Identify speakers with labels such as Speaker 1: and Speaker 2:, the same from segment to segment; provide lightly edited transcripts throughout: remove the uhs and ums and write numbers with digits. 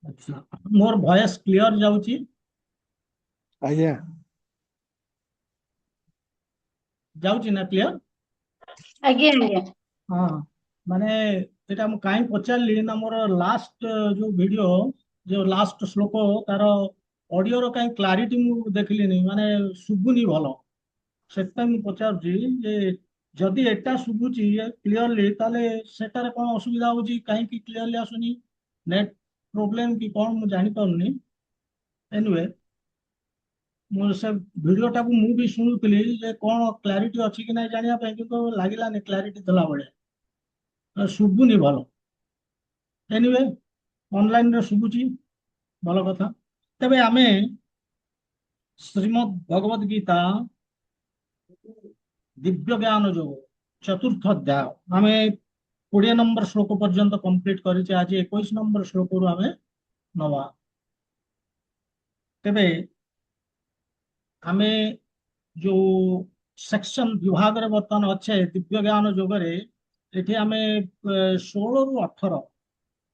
Speaker 1: अच्छा मोर voice clear जाउची
Speaker 2: आज्ञा
Speaker 1: जाउची ना क्लियर।
Speaker 3: आज्ञा आज्ञा
Speaker 1: हाँ माने एटा मु काई पचारली ना मोर लास्ट जो वीडियो जो लास्ट श्लोक तार ऑडियो रो काई क्लैरिटी मु देखली नहीं माने सुबुनी भलो सेटा मु पचारजी जे जदि एटा सुबुची क्लियरली ताले सेटारे कोन असुविधा होची काई की क्लियरली आसुनी नेट प्रॉब्लम की कोन मु जानि पाउनी। एनीवे ମୁଁ ସେ ଭିଡିଓଟାକୁ ମୁଁ ବି ଶୁଣୁଥିଲି ଯେ କଣ କ୍ଲାରିଟି ଅଛି କି ନାହିଁ ଜାଣିବା ପାଇଁ କିନ୍ତୁ ଲାଗିଲାନି କ୍ଲାରିଟି ଥିଲା ଭଳିଆ ଶୁଭୁନି ଭଲ। ଏନିୱେ ଅନଲାଇନରେ ଶୁଭୁଛି ଭଲ କଥା। ତେବେ ଆମେ ଶ୍ରୀମଦ୍ ଭଗବତ ଗୀତା ଦିବ୍ୟ ଜ୍ଞାନ ଯୋଗ ଚତୁର୍ଥ ଅଧ୍ୟାୟ ଆମେ 20 ନମ୍ବର ଶ୍ଲୋକ ପର୍ଯ୍ୟନ୍ତ କମ୍ପ୍ଲିଟ କରିଛେ। ଆଜି 21 ନମ୍ବର ଶ୍ଲୋକରୁ ଆମେ ନବା। ତେବେ ଆମେ जो सेक्शन विभाग रे बर्तमान अच्छे दिव्य ज्ञान जोगरे एठी आमे 16 रु 18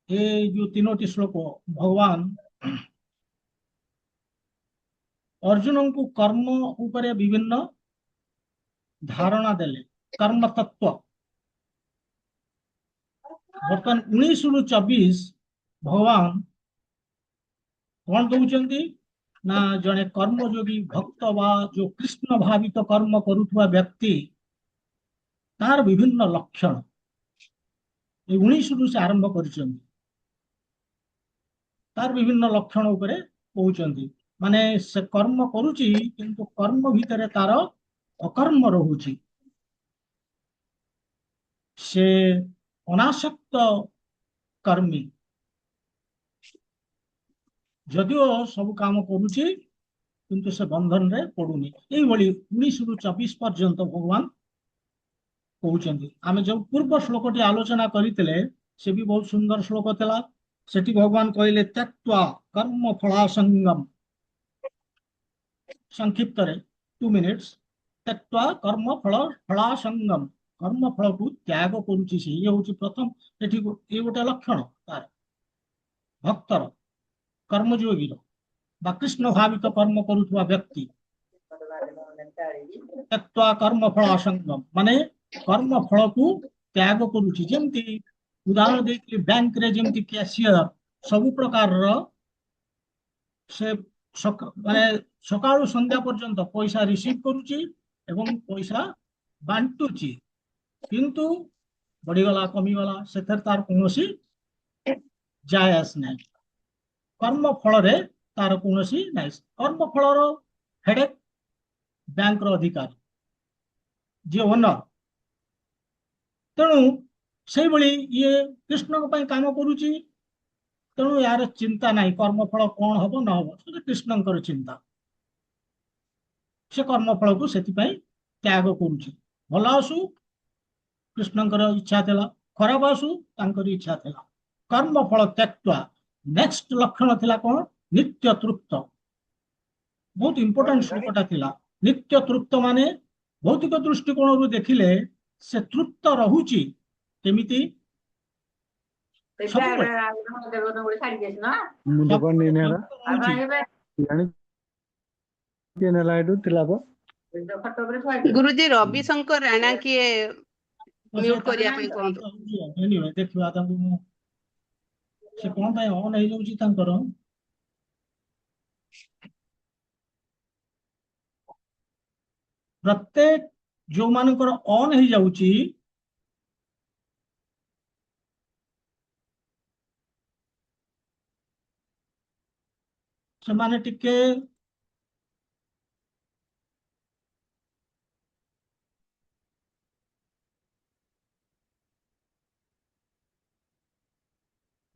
Speaker 1: ए जो तीनोटी श्लोक भगवान अर्जुन को कर्म उपरे विभिन्न धारणा देले कर्म तत्व बर्तमान 19 रु 24 भगवान कौन दउचंती ना जने कर्मयोगी भक्त वा जो कृष्ण भावित कर्म करुवा व्यक्ति तार विभिन्न लक्षण 19 रु से आरंभ करिसंती तार विभिन्न लक्षण उपरे कहउचंती माने से कर्म करूची किंतु कर्म भितरे तार अकर्म रहुची से अनासक्त कर्मी जदिओ सब काम करूची किंतु से बंधन रे पड़ुनी। यही भली 19 रु 24 पर्यंत भगवान कहउचंती। आमे जो पूर्व श्लोकटी आलोचना करितले से भी बहुत सुंदर श्लोक थिला। सेठी भगवान कहले त्यक्त्वा कर्म फलासंगम संक्षिप्त रे 2 मिनिट्स त्यक्त्वा कर्म फलासंगम कर्म फल को त्याग करूची से ये होची प्रथम एठी ये गोटे लक्षण तार भक्तर कर्मयोगी बा कृष्ण भावित कर्म करुवा व्यक्ति त्यक्त्वा कर्म फलासंगम माने कर्म फल को त्याग करूची जेमती उदाहरण देख बैंक रे जेमती कैशियर सब प्रकार से माने सकाळु संध्या पर्यंत पैसा रिसीव करूची एवं पैसा बांटुची किंतु बढ़ीगला कमीगला से तार कौन जायस नहीं कर्म फल रे तार कौन नहीं कर्म फल हेडेक बैंक रो अधिकारी जे ओनर तेणु से भली ये कृष्ण काम करुची तेणु यार चिंता नहीं कर्मफल कौन हम न हम कृष्णकर चिंता से कर्मफल को से त्याग करुची भल आसु कृष्णकर इच्छा थिला खराब आसु तांकर इच्छा थिला कर्मफल त्यक्त्वा नेक्स्ट लक्षण थिला कौन नित्य तृप्त बहुत इंपोर्टेंट श्लोकटा थिला। नित्य तृप्त माने भौतिक दृष्टिकोण रू देखिले से तृप्त रहुची केमिति
Speaker 2: मुंडे कोन नहीं नेला यानी के नेला एडु तिलाबो
Speaker 4: गुरुजी रविशंकर राणा किए म्यूट करिया पई कोंतो
Speaker 1: एनीवे देखिवा तांको से कोन पय ऑन हे जाउची तांकर प्रत्येक जो मानकर ऑन हे जाउची से माने टिके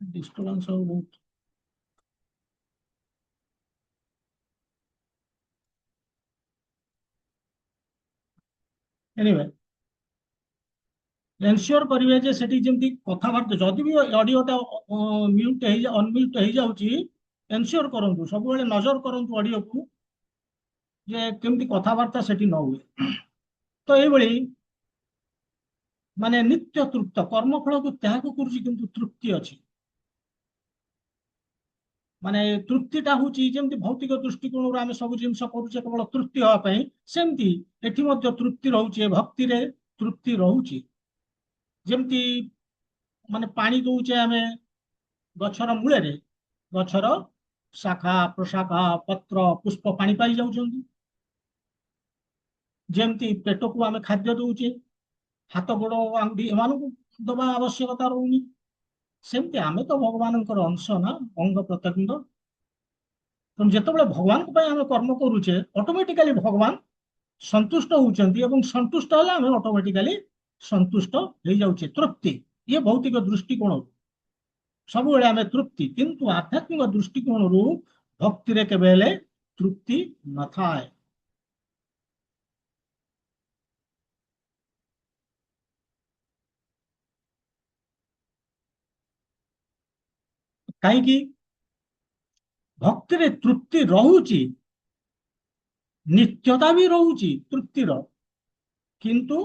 Speaker 1: डिस्टर्बेंस हो बहुत एनीवे एनश्योर करिवे जे सेठी जेमती कथाबार्ता जदि भी ऑडियोटा म्यूट हे अनम्यूट हे जाउची एनश्योर करंतु सब बेले नजर करंतु ऑडियो को जे केमती कथाबार्ता सेठी न हुए। तो ये भली माने नित्य तृप्त कर्मफल को त्याग करूची किंतु तृप्ति अछि ମାନେ ତୃପ୍ତିଟା ହଉଛି ଯେମିତି ଭୌତିକ ଦୃଷ୍ଟିକୋଣରୁ ଆମେ ସବୁ ଜିନିଷ କରୁଛେ କେବଳ ତୃପ୍ତି ହେବା ପାଇଁ, ସେମିତି ଏଠି ମଧ୍ୟ ତୃପ୍ତି ରହୁଛି, ଭକ୍ତିରେ ତୃପ୍ତି ରହୁଛି। ଯେମିତି ମାନେ ପାଣି ଦଉଛେ ଆମେ ଗଛର ମୂଳରେ, ଗଛର ଶାଖା ପ୍ରଶାଖା ପତ୍ର ପୁଷ୍ପ ପାଣି ପାଇ ଯାଉଛନ୍ତି। ଯେମିତି ପେଟକୁ ଆମେ ଖାଦ୍ୟ ଦଉଛେ, ହାତ ଗୋଡ ଆଙ୍ଗୁଠି ଏମାନଙ୍କୁ ଦବା ଆବଶ୍ୟକତା ରହୁନି, ସେମିତି ଆମେ ତ ଭଗବାନଙ୍କର ଅଂଶ ନା, ଅଙ୍ଗ ପ୍ରତ୍ୟଙ୍ଗ। ତେଣୁ ଯେତେବେଳେ ଭଗବାନଙ୍କ ପାଇଁ ଆମେ କର୍ମ କରୁଛେ ଅଟୋମେଟିକାଲି ଭଗବାନ ସନ୍ତୁଷ୍ଟ ହଉଛନ୍ତି, ଏବଂ ସନ୍ତୁଷ୍ଟ ହେଲେ ଆମେ ଅଟୋମେଟିକାଲି ସନ୍ତୁଷ୍ଟ ହେଇଯାଉଛେ। ତୃପ୍ତି, ଇଏ ଭୌତିକ ଦୃଷ୍ଟିକୋଣରୁ ସବୁବେଳେ ଆମେ ତୃପ୍ତି, କିନ୍ତୁ ଆଧ୍ୟାତ୍ମିକ ଦୃଷ୍ଟିକୋଣରୁ ଭକ୍ତିରେ କେବେ ହେଲେ ତୃପ୍ତି ନଥାଏ। କାହିଁକି? ଭକ୍ତିରେ ତୃପ୍ତି ରହୁଛି, ନିତ୍ୟତା ବି ରହୁଛି ତୃପ୍ତିର, କିନ୍ତୁ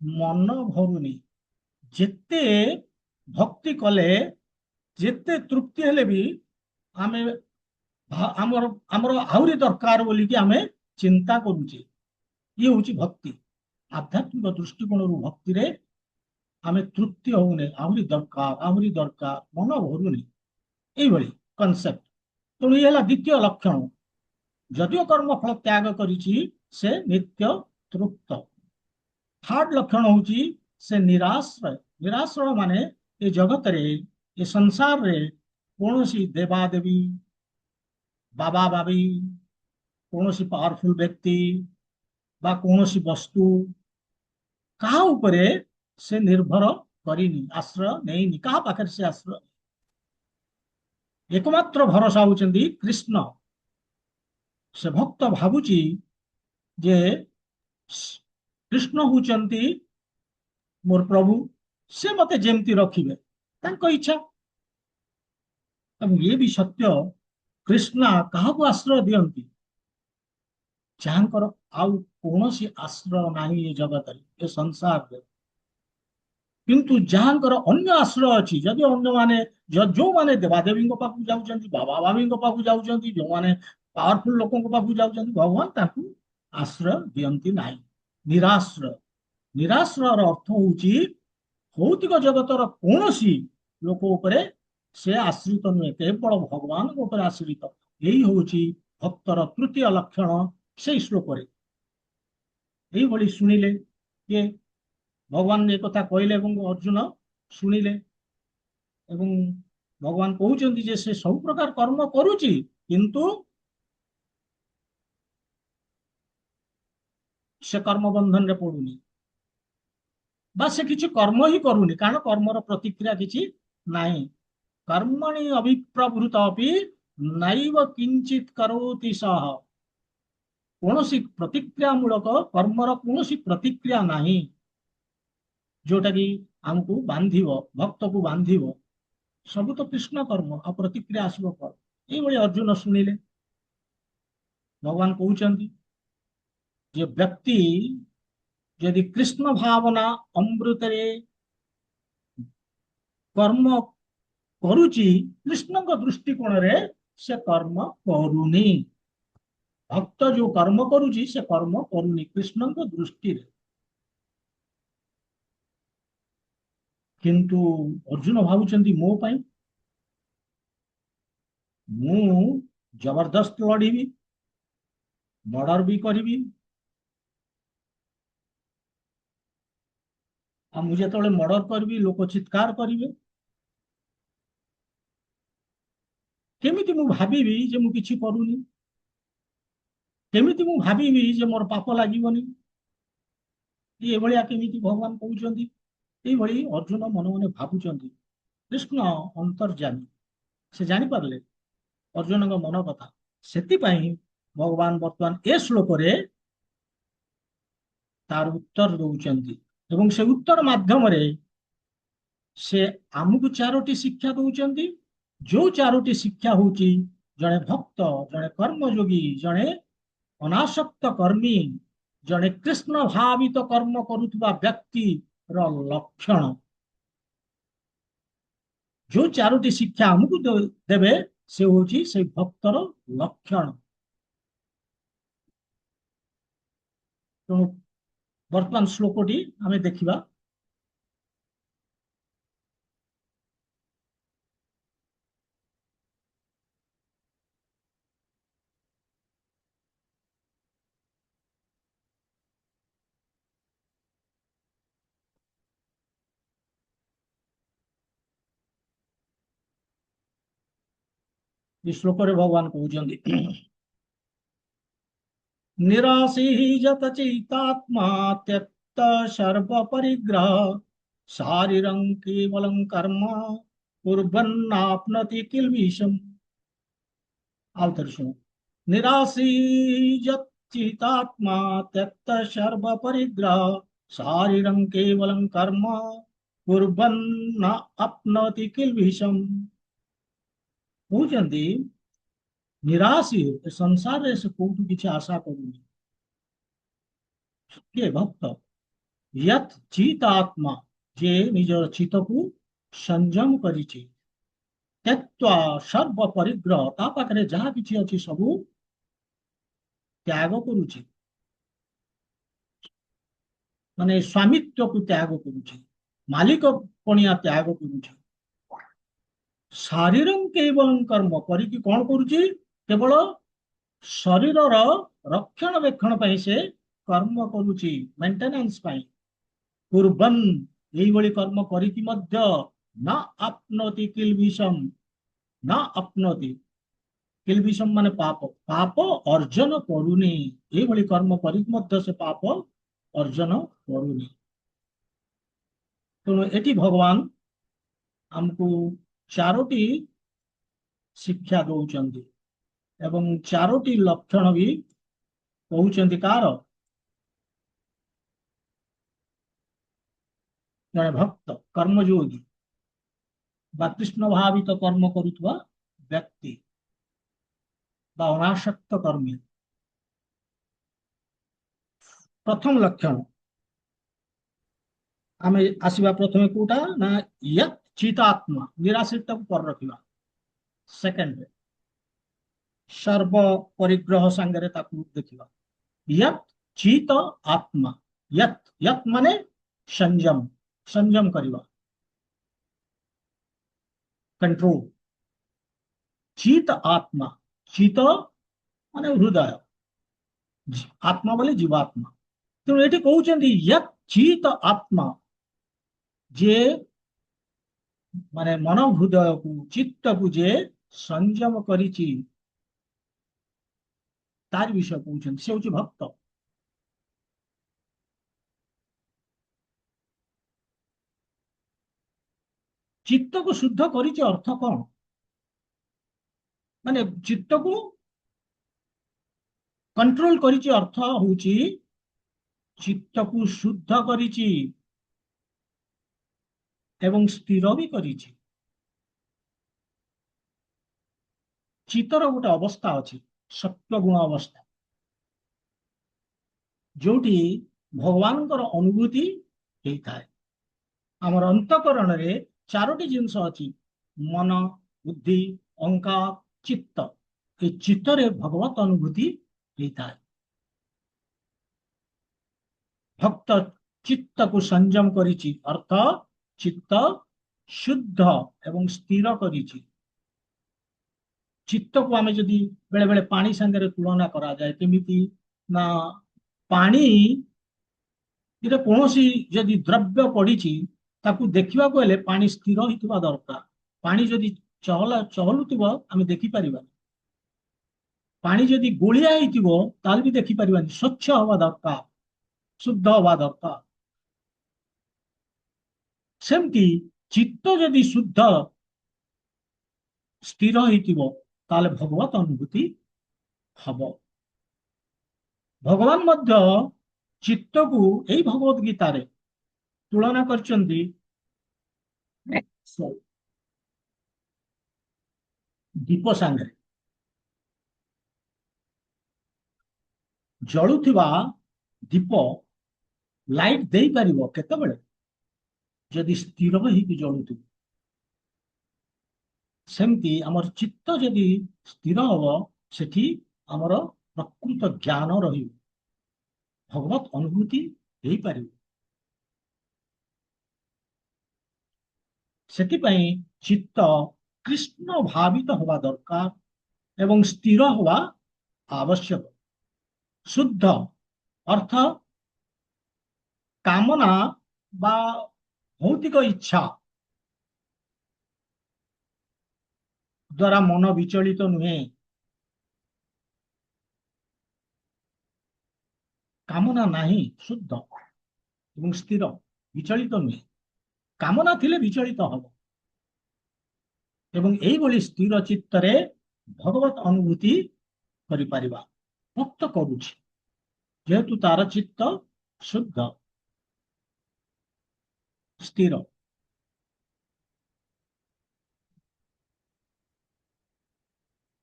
Speaker 1: ମନ ଭରୁନି। ଯେତେ ଭକ୍ତି କଲେ, ଯେତେ ତୃପ୍ତି ହେଲେ ବି ଆମେ ଆମର ଆମର ଆହୁରି ଦରକାର ବୋଲିକି ଆମେ ଚିନ୍ତା କରୁଛେ। ଇଏ ହଉଛି ଭକ୍ତି। ଆଧ୍ୟାତ୍ମିକ ଦୃଷ୍ଟିକୋଣରୁ ଭକ୍ତିରେ ଆମେ ତୃପ୍ତି ହଉନି, ଆହୁରି ଦରକାର, ଆହୁରି ଦରକାର, ମନ ଭରୁନି, এইଭଳି କନସେପ୍ଟ। ତେଣୁ ଇଏ ହେଲା ଦ୍ୱିତୀୟ ଲକ୍ଷଣ। ଯଦିଓ କର୍ମଫଳ ତ୍ୟାଗ କରିଛି, ସେ ନିତ୍ୟ ତୃପ୍ତ। ଥାର୍ଡ ଲକ୍ଷଣ ହଉଛି ସେ ନିରାଶ୍ରୟ। ନିରାଶ୍ରୟ ମାନେ ଏ ଜଗତରେ, ଏ ସଂସାରରେ କୌଣସି ଦେବାଦେବୀ, ବାବା ବାବି, କୌଣସି ପାୱାରଫୁଲ ବ୍ୟକ୍ତି ବା କୌଣସି ବସ୍ତୁ, କାହା ଉପରେ ସେ ନିର୍ଭର କରିନି, ଆଶ୍ରୟ ନେଇନି, କାହା ପାଖରେ ସେ ଆଶ୍ରୟ। एकमात्र भरोसा होचंदी कृष्ण। से भक्त भावुची जे कृष्ण होचंती मोर प्रभु, से मते जेमती रखिबे तांको इच्छा। अब ये भी सत्य, कृष्ण काहाको आश्रय दियंती, जाहांकर आउ कोनोसी आश्रय नाही ए जगत ए संसार रे। किंतु जहांकर अन्य आश्रय अच्छी, जदि अन्य माने जो माने देवादेवी पाखु जाउचंती, बाबा बाबी पाखु जाउचंती, जो माने पावरफुल लोकों पाखु जाउचंती, भगवान ताकु आश्रय दियंती नाही। निराश्रय, निराश्रय अर्थ होउची भौतिक जगतर कोनोसी लोक उपरे से आश्रित नुहे, केवल भगवान उपरे आश्रित। यही होउची भक्तर तृतीय लक्षण। से श्लोक रे एई भली सुनिले ये भगवान ने कथा कहले एवं अर्जुन शुणिले, एवं भगवान कहउचंती जे से सब प्रकार कर्म करूची, किंतु से कर्म बंधन रे पड़ुनी, बा से किछि कर्म ही करूनी, कारण कर्मर प्रतिक्रिया किछि नाही। कर्मणि अभिप्रवृत अपि नैव किंचित करोति सः। कौनसी प्रतिक्रिया मूलक कर्मर कौनसी प्रतिक्रिया नाही, जोटा कि आमको बांधिब, भक्त को बांधिब। सब तो कृष्ण कर्म, आ प्रतिक्रिया आसब कौन? ये अर्जुन शुणिले। भगवान कहउचंती जे व्यक्ति यदि कृष्ण भावना अमृत रे कर्म करुची, कृष्ण दृष्टिकोण रे से कर्म करूनी। भक्त जो कर्म करुची से कर्म करूनी कृष्ण दृष्टि रे। किंतु अर्जुन भावुचंती मो पाई मु जबरदस्त लड़ीबी, मर्डर भी करी, आ मुझे तो मर्डर करी लोक चित्कार करेंगे, केमिति मु भाबिबी जे मु किछि करूनी, केमिति मु भाबिबी जे मोर पाप लागिबनी। ये भलिया केमिति भगवान कहउचंती। ये भली अर्जुन मन मन भाबुचंती। कृष्ण अंतर्जामी, से जानि पारले अर्जुन मन कथा। सेति पई भगवान वर्तमान ए श्लोक रे तार उत्तर दउचंती, एवं से उत्तर माध्यम रे से आमको चारोटी शिक्षा दउचंती। जो चारोटी शिक्षा होची, जड़े भक्त, जड़े कर्मयोगी, जड़े अनासक्त कर्मी, जड़े कृष्ण भावित कर्म करुवा व्यक्ति रो लक्षण। जो चारोटी शिक्षा हमको देवे से होची से भक्तर लक्षण। तो वर्तमान श्लोकटी आमे देखिबा। इस श्लोक रे भगवान कहउचंदी निराशीजत चित्तात्मा त्यक्त सर्व परिग्रह शारीरं केवलं कर्म कुर्वन्नाप्नोति किल्बिषम्। आवतर सुनो। निराशीजत चित्तात्मा त्यक्त सर्व परिग्रह शारीरं केवलं कर्म कुर्वन्न आप्नोति किल्बिषम्। कहउचंदी निराशी हो संसार रे से कोउठु किछि आशा करूनी के भक्त यत चित आत्मा जे निजर चित को संयम करिछि त्यक्त्वा सर्व परिग्रह ता पाखरे जहा किछि अछि सबु त्याग करूछि माने स्वामित्व को त्याग करूछि मालिक पणिया त्याग करूछि शारीरं केवलं कर्म करिकि कोन करूछि केवल शरीरर रक्षणाबेक्षण ପାଇଁ से कर्म करूछि मेंटेनेंस ପାଇଁ कुर्बन एई भली कर्म करिकि मध्य न आपनोति किल्बिषम न आपनोति किल्बिषम माने पाप पाप अर्जन करूनी एई भली कर्म करिकि मध्य से पाप अर्जन करूनी। तो एटी भगवान हमको चारोटी शिक्षा दौचंदी एवं चारोटी लक्षण भी कहउचंदी कार जने भक्त कर्मयोगी बा कृष्ण भावित कर्म करुवा व्यक्ति बा अनासक्त कर्मी। प्रथम लक्षण आमे आसीबा प्रथमे कोटा ना यत चितात्मा निराश्रित को पर रखिबा। सेकंड सर्व परिग्रह संगे ताकू देखिबा यत चित आत्मा यत यत माने संयम संयम करिबा कंट्रोल चित आत्मा चित माने हृदय आत्मा बोले जीवात्मा। तेणु ये कहउचंदी यत चित आत्मा जे माने मन हृदय को चित्त को जे संयम करिछि तार विषय कहउचंदी से होछि भक्त। चित्त को शुद्ध करिछि अर्थ कौन माने चित्त को कंट्रोल करिछि अर्थ होछि चित्त को शुद्ध करिछि एवं स्थिर भी करिछि। चित्तर गोटे अवस्था अछि सत्व गुण अवस्था जोटी भगवान अनुभूति होता है। आमर अंतकरण रे चारोटी जिनस अछि मन बुद्धि अहंकार चित्त ये चित्त रे भगवत अनुभूति होता है। भक्त चित्त को संयम करिछि अर्थ चित्त शुद्ध एवं स्थिर करिछि। चित्त को आमे जदि बेले बेले पानी संगे तुलना करा जाए केमिति ना पानी इरे कोनोसी जदि द्रव्य पड़िछि ताकू देखिबा को हेले पानी स्थिर होइतबा दरकार। पानी जदि चहलुथिबो आमे देखि परिबा पानी जदि गोलिया होइतिबो ताल भी देखि परिबानी स्वच्छ हवा दरकार शुद्ध हवा दरकार। सेमती चित्त जदि शुद्ध स्थिर होइतिबो ताले भगवत अनुभूति हब। भगवान मध्य चित्त को यही भगवत गीता रे तुलना करचंदी दीप सांगे जलुथिबा दीप लाइट दे पारिबो केतेबेले जदि स्थिर होइकि जलुथिबो सेमती आमर चित्त जदि स्थिर हम सेठी आमर प्रकृत ज्ञान रही भगवत अनुभूति हो पार सेथिपाई चित्त कृष्ण भावित हवा दरकार एवं स्थिर हवा आवश्यक शुद्ध अर्थ कामना बा भौतिक इच्छा द्वारा मन विचलित नुहे कामना नहीं शुद्ध एवं स्थिर विचलित नुहे कामना थिले विचलित हब एवं एई भली स्थिर चित्तरे भगवत अनुभूति करि परिबा भक्त करूछि जेहेतु तार चित्त शुद्ध स्थिर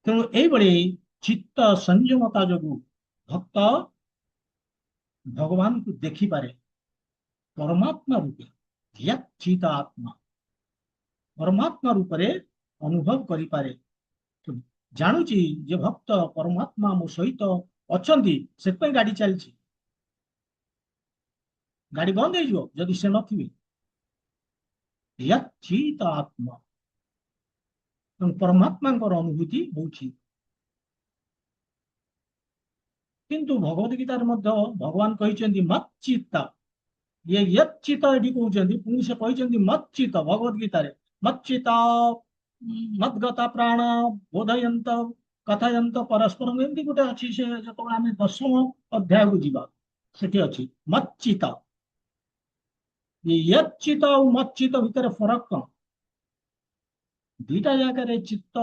Speaker 1: तेणु एइभली चित्त संयमता जोगु भक्त भगवान को देखि पारे परमात्मा रूपे यत् चित आत्मा परमात्मा रूपरे अनुभव करि पारे तो जानुची जे भक्त परमात्मा मो सहित अछंती सेतपई गाड़ी चलछि गाड़ी बंद हो जिवो जदि से नथिबे यत् चित आत्मा तेणु परमात्मा अनुभूति होछि किंतु भगवत गीतार मध्य भगवान कहिसेंती मत चित्त ये यत् चित्त एठी कहउचंती पुनि से कहिसेंती मत चित्त भगवत गीतारे मत चित्त मत गता प्राण बोधयंत कथयंत परस्परम एमती गोटे अच्छी से जो आम 10म अध्याय को जीवा सेठी अच्छी मत चित्त ये यत् चित्त और मत चित्त भितर फरक कौन दुईटा जगह चित्त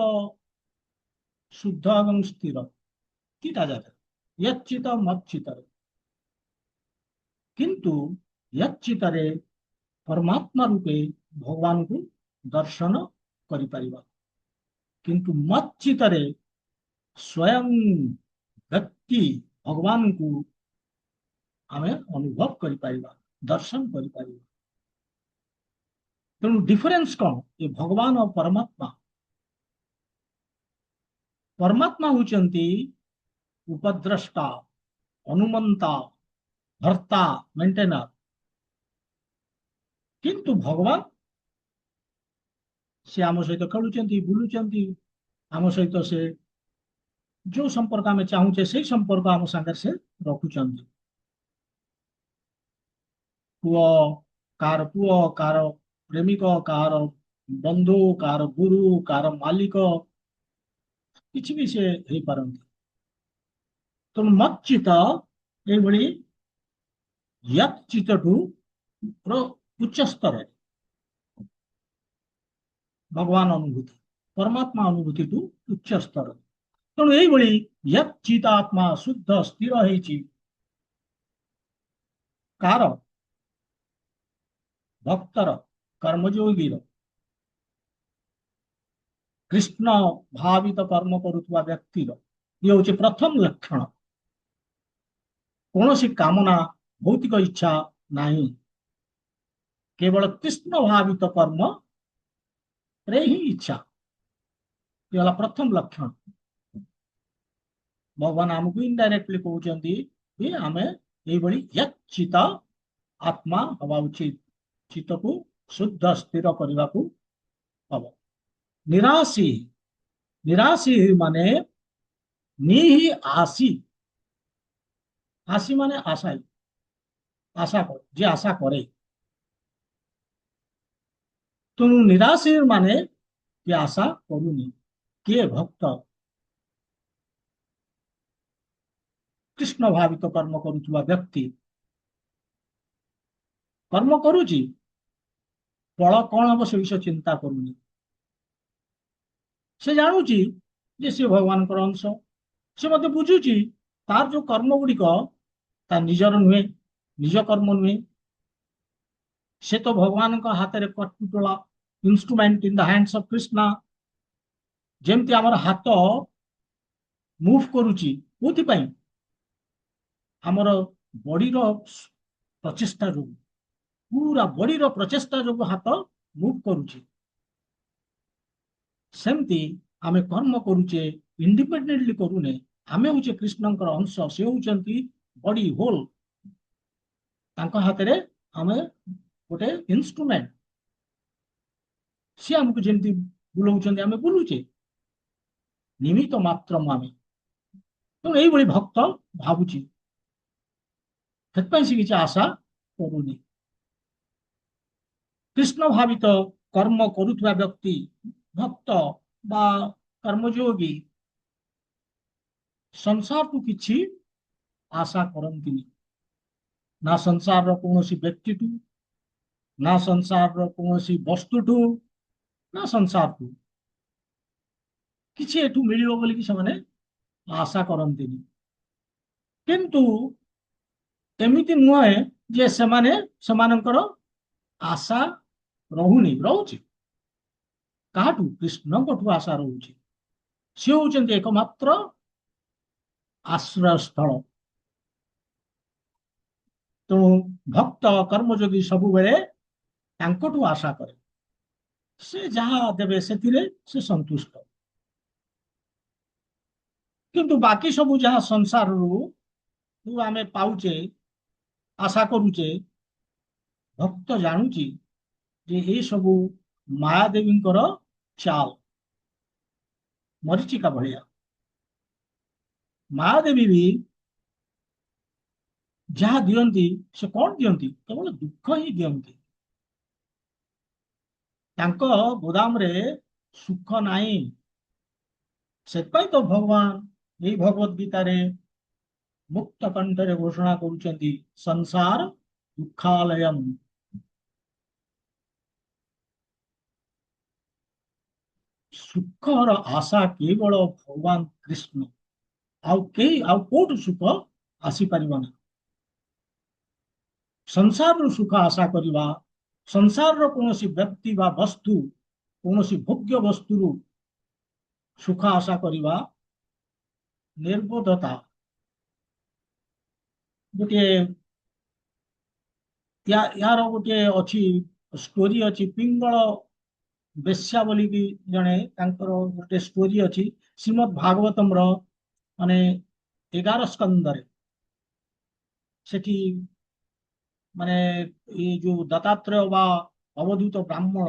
Speaker 1: शुद्ध एवं स्थिर दुईटा जगह यच्चित मच्चित किंतु यच्चितरे परमात्मा रूपे भगवान को दर्शन करि परिबा किंतु मच्चितरे स्वयं व्यक्ति भगवान को आमे अनुभव करि परिबा दर्शन करि परिबा तेणु डिफरेंस कौन ये भगवान और परमात्मा परमात्मा होचंती उपद्रष्टा अनुमंता भर्ता मेंटेनर किंतु भगवान से आम सहित खेलुचंती बुलुचंती आम सहित से जो संपर्क आम चाहूचे से संपर्क आम सागर से रखुचंती पुओ कार प्रेमिक कार बंधु कार गुरु कार मालिक किसी भी से हो पारंती तेणु मच्चित ये यच्चितु उच्च स्तर भगवान अनुभूति परमात्मा अनुभूति टू उच्च स्तर तेणु ये यच्चित आत्मा शुद्ध स्थिर होइछि कार भक्तर कर्मयोगीर कृष्ण भावित कर्म करुवा व्यक्तिर ये हूँ प्रथम लक्षण कौन सी कामना भौतिक इच्छा नहीं केवल कृष्ण भावित कर्म रे ही इच्छा ये वाला प्रथम लक्षण भगवान आमको इनडायरेक्टली कहते आम ये यच्चित आत्मा हवा उचित चित्त को शुद्ध स्थिर करने को हम निराशी निराशी माने नी आसी आसी माने आशा आशा कर जे आशा करे तो निराशी माने कि आशा करूनी किए भक्त कृष्ण भावित कर्म करुवा व्यक्ति कर्म करुची फल कौन हम से विषय चिंता करूनी से जानूची जे से भगवान अंश से मत बुझुची तार जो कर्म गुड़िक तार निजर नुहे निज कर्म नुहे से तो भगवान का हाथ में कटपुटला instrument in the hands of Krishna जेमती आमर हाथ मूव करुची कोथिपाई आमर बॉडी रो प्रचेष्टा जो पूरा बॉडी रो प्रचेष्टा जो हाथ मूव करुची सेमती आमे कर्म करूचे इंडिपेंडेंटली करूने आमे होचे कृष्णंकर अंश से होचंती बॉडी होल तांको हातरे आमे गोटे इंस्ट्रूमेंट सी हमको जेमती बुलाउछंती आमे बुलुचे निमित्त मात्र आमे तो एई भली भक्त भाबुची से किसी आशा करूनी कृष्ण भावित कर्म करुवा व्यक्ति भक्त बा कर्मयोगी संसार को किछि आशा करंतिनी ना संसार रो कोनोसी व्यक्ति टू ना संसार रो कोनोसी वस्तु टू ना संसार टू किछि एठू मिलियो बोली कि समाने आशा करंतिनी किंतु एमिति नुहे जे समाने समानंकर आशा रहुनी रहुची काटू कृष्ण ठू आशा रहुची से होचंती एकमात्र आश्रय स्थल तेणु भक्त कर्मयोगी सब बेले तांकठू आशा करे से जहाँ देवे से संतुष्ट किंतु बाकी सब जहाँ संसार रु आमे पाउचे आशा करूचे भक्त जानुची जे ये सब मायादेवी चाल मरीचिका भलिया मायादेवी भी जहाँ दियंती से कौन दियंती केवल दुख ही दियंती तांको गोदाम रे सुख नाही से तो भगवान यही भगवत गीता रे मुक्त कंठरे घोषणा करुचंती संसार दुखालयम सुखर आशा केवल भगवान कृष्ण आउ कोट सुख आसी परिबना संसार सुख आशा करिवा संसार रो कोनोसी व्यक्ति बा वस्तु कोनोसी भोग्य वस्तु सुख आशा करिवा निर्बोधता गोटे यार गोटे अच्छी स्टोरी अच्छी पिंगल बेश्या बोली कि जड़े गोटे स्टोरी अच्छी श्रीमद भागवतम रो माने 11 स्कंदरे सेठी माने ये जो दत्तात्रेय बा अवधूत ब्राह्मण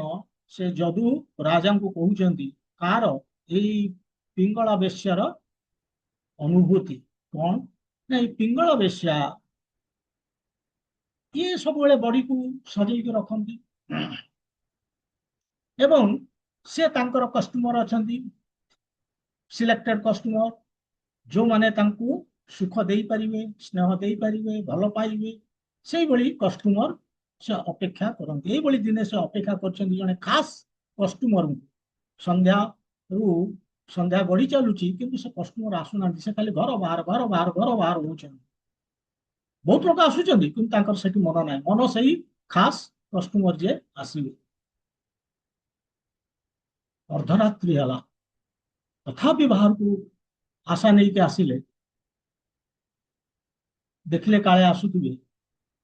Speaker 1: से जदू राजा को कहउचंती कार एई पिंगला बेश्यार अनुभूति कौन नहीं पिंगला बेश्या ये सब बेले बॉडी को सजई के रखंती एवं से तांकर कस्टमर अछंती सिलेक्टेड कस्टमर जो माने तांकू सुख देई परिवे स्नेह देई परिवे भलो पाइबे सेई बली कस्टमर से अपेक्षा करंती एई बली दिने से अपेक्षा करछंती जने खास कस्टमर संध्या रु संध्या गड़ी चलुची किंतु से कस्टमर आसुना से खाली घर बाहर होचन बहुत लोग आसुचंती किंतु तांकर सेठी मन नाही मन सही खास कस्टमर जे आसीबे अर्धरात्रि हला तथापि बाहर को आशा नहीं के आसिले देखले काले आसुथिबे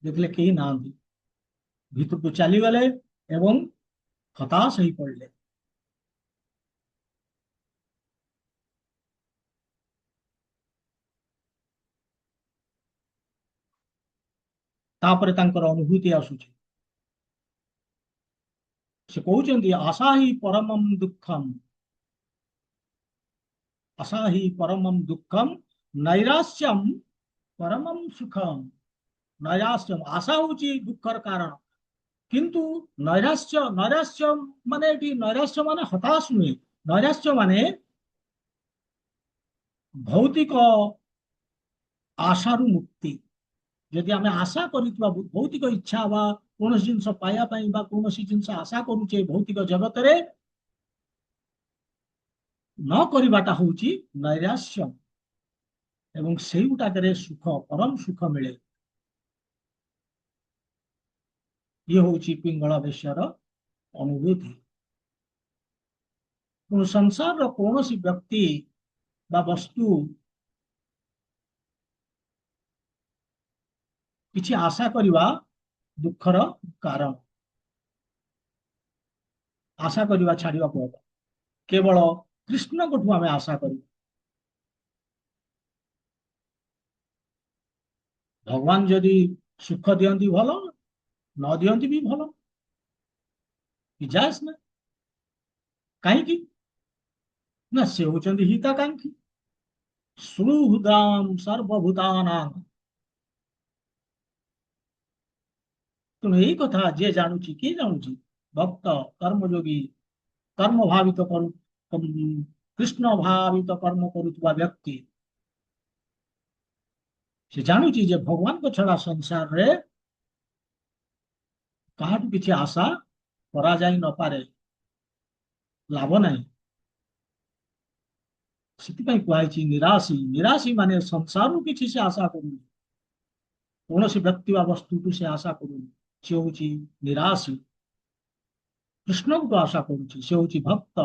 Speaker 1: देखले केही नांदी भीतर को चली गले एवं हताश ही पड़ले तापरे तांकर अनुभूति आसुची से कहउचंती आशा ही परमम दुःखम आशा ही परमम दुःखम नैराश्यम परमम सुखम नैराश्यम आशा होची दुःखर कारण किंतु नैराश्य माने नैराश्य माने हताश नुहे नैराश्य माने भौतिक आशारु मुक्ति यदि आमे आशा करितबा भौतिक इच्छा बा कोनोसी जिंस पाया पई बा कोनोसी जिंस आशा करूचे भौतिक जगत रे न करिबाटा होची नैराश्य एवं सेउटा करे सुख परम सुख मिले ये होची पिंगला बेश्यार अनुभूति संसार रो कोनोसी व्यक्ति बा वस्तु किछि आशा करिवा दुखर कारण आशा करिवा छाड़िवा पड़ो କେବଳ କୃଷ୍ଣଙ୍କଠୁ ଆମେ ଆଶା କରୁ। ଭଗବାନ ଯଦି ସୁଖ ଦିଅନ୍ତି ଭଲ, ନ ଦିଅନ୍ତି ବି ଭଲ, ଯାଏସ୍ ନା। କାହିଁକି ନା ସେ ହଉଛନ୍ତି ହିତାକାଂକ୍ଷୀ, ସୁହୃଦାମ୍ ସର୍ବଭୂତାନାଂ। ତେଣୁ ଏଇ କଥା ଯିଏ ଜାଣୁଛି, କିଏ ଜାଣୁଛି? ଭକ୍ତ, କର୍ମଯୋଗୀ, କର୍ମ ଭାବିତ କରୁ, କୃଷ୍ଣ ଭାବିତ କର୍ମ କରୁଥିବା ବ୍ୟକ୍ତି ସେ ଜାଣୁଛି ଯେ ଭଗବାନଙ୍କ ଛଡା ସଂସାରରେ କାହାଠୁ କିଛି ଆଶା କରାଯାଇ ନପାରେ, ଲାଭ ନାହିଁ। ସେଥିପାଇଁ କୁହାଯାଇଛି ନିରାଶୀ। ନିରାଶୀ ମାନେ ସଂସାରରୁ କିଛି ସେ ଆଶା କରୁନି, କୌଣସି ବ୍ୟକ୍ତି ବା ବସ୍ତୁକୁ ସେ ଆଶା କରୁନି, ସେ ହଉଛି ନିରାଶୀ। କୃଷ୍ଣଙ୍କୁ ଆଶା କରୁଛି, ସେ ହଉଛି ଭକ୍ତ।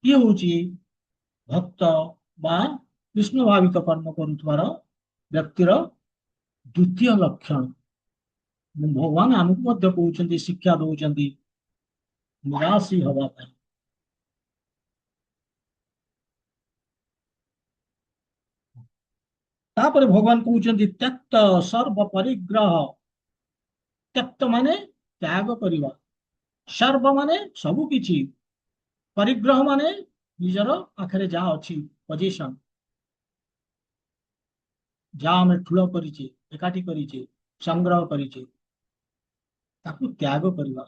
Speaker 1: ଇଏ ହଉଛି ଭକ୍ତ ବା କୃଷ୍ଣ ଭାବିତ କର୍ମ କରୁଥିବାର ବ୍ୟକ୍ତିର ଦ୍ୱିତୀୟ ଲକ୍ଷଣ। ଭଗବାନ ଆମକୁ ମଧ୍ୟ କହୁଛନ୍ତି, ଶିକ୍ଷା ଦଉଛନ୍ତି ନିରାଶୀ ହବା ପାଇଁ। ତାପରେ ଭଗବାନ କହୁଛନ୍ତି ତ୍ୟକ୍ତ ସର୍ବ ପରିଗ୍ରହ। ତ୍ୟକ୍ତ ମାନେ ତ୍ୟାଗ କରିବା, ସର୍ବ ମାନେ ସବୁ କିଛି, ପରିଗ୍ରହ ମାନେ ନିଜର ପାଖରେ ଯାହା ଅଛି ପୋଜିସନ, ଯାହା ଆମେ ଠୁଳ କରିଛେ, ଏକାଠି କରିଛେ, ସଂଗ୍ରହ କରିଛେ, ତାକୁ ତ୍ୟାଗ କରିବା।